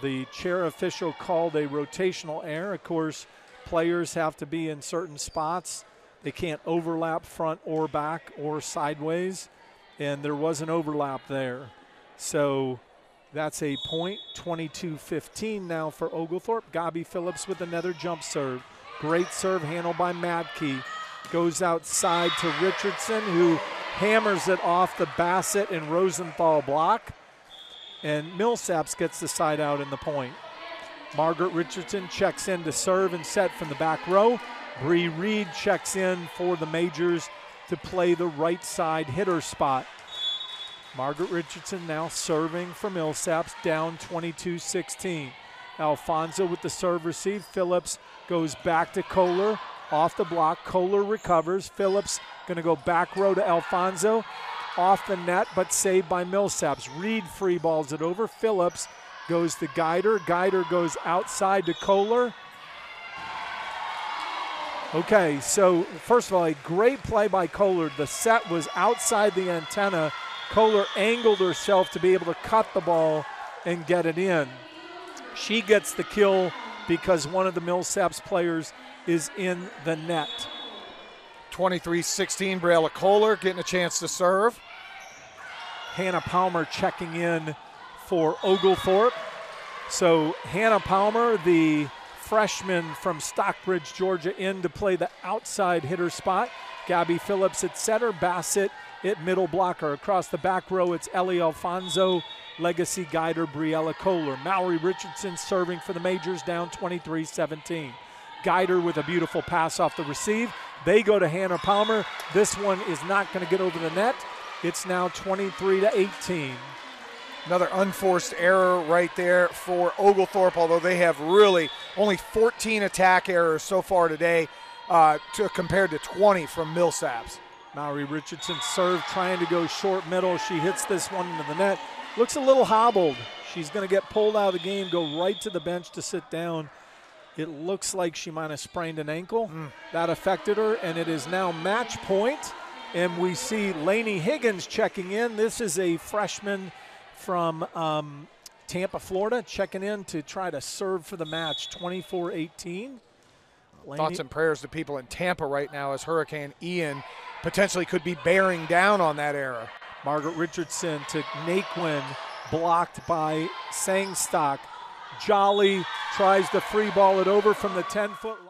Speaker 1: The chair official called a rotational error. Of course, players have to be in certain spots. They can't overlap front or back or sideways, and there was an overlap there. So that's a point, 22-15 now for Oglethorpe. Gabi Phillips with another jump serve. Great serve handled by Madkey. Goes outside to Richardson, who hammers it off the Bassett and Rosenthal block. And Millsaps gets the side out in the point. Margaret Richardson checks in to serve and set from the back row. Bree Reed checks in for the Majors to play the right side hitter spot. Margaret Richardson now serving for Millsaps, down 22-16. Alfonso with the serve receive. Phillips goes back to Kohler, off the block. Kohler recovers. Phillips going to go back row to Alfonso. Off the net, but saved by Millsaps. Reed free balls it over. Phillips goes to Guider. Guider goes outside to Kohler. Okay, so first of all, a great play by Kohler. The set was outside the antenna. Kohler angled herself to be able to cut the ball and get it in. She gets the kill because one of the Millsaps players is in the net.
Speaker 2: 23-16, Briella Kohler getting a chance to serve.
Speaker 1: Hannah Palmer checking in for Oglethorpe. So Hannah Palmer, the freshman from Stockbridge, Georgia, in to play the outside hitter spot. Gabi Phillips at center, Bassett at middle blocker. Across the back row, it's Ellie Alfonso, Legacy Guider, Briella Kohler. Mallory Richardson serving for the Majors, down 23-17. Guider with a beautiful pass off the receive. They go to Hannah Palmer. This one is not going to get over the net. It's now 23-18.
Speaker 2: Another unforced error right there for Oglethorpe, although they have really only 14 attack errors so far today compared to 20 from Millsaps.
Speaker 1: Mallory Richardson serve trying to go short middle. She hits this one into the net. Looks a little hobbled. She's going to get pulled out of the game, go right to the bench to sit down. It looks like she might have sprained an ankle. That affected her, and it is now match point. And we see Lainey Higgins checking in. This is a freshman from Tampa, Florida, checking in to try to serve for the match, 24-18.
Speaker 2: Thoughts and prayers to people in Tampa right now as Hurricane Ian potentially could be bearing down on that error.
Speaker 1: Margaret Richardson to Naquin, blocked by Sangstock. Jolly tries to free ball it over from the 10-foot line.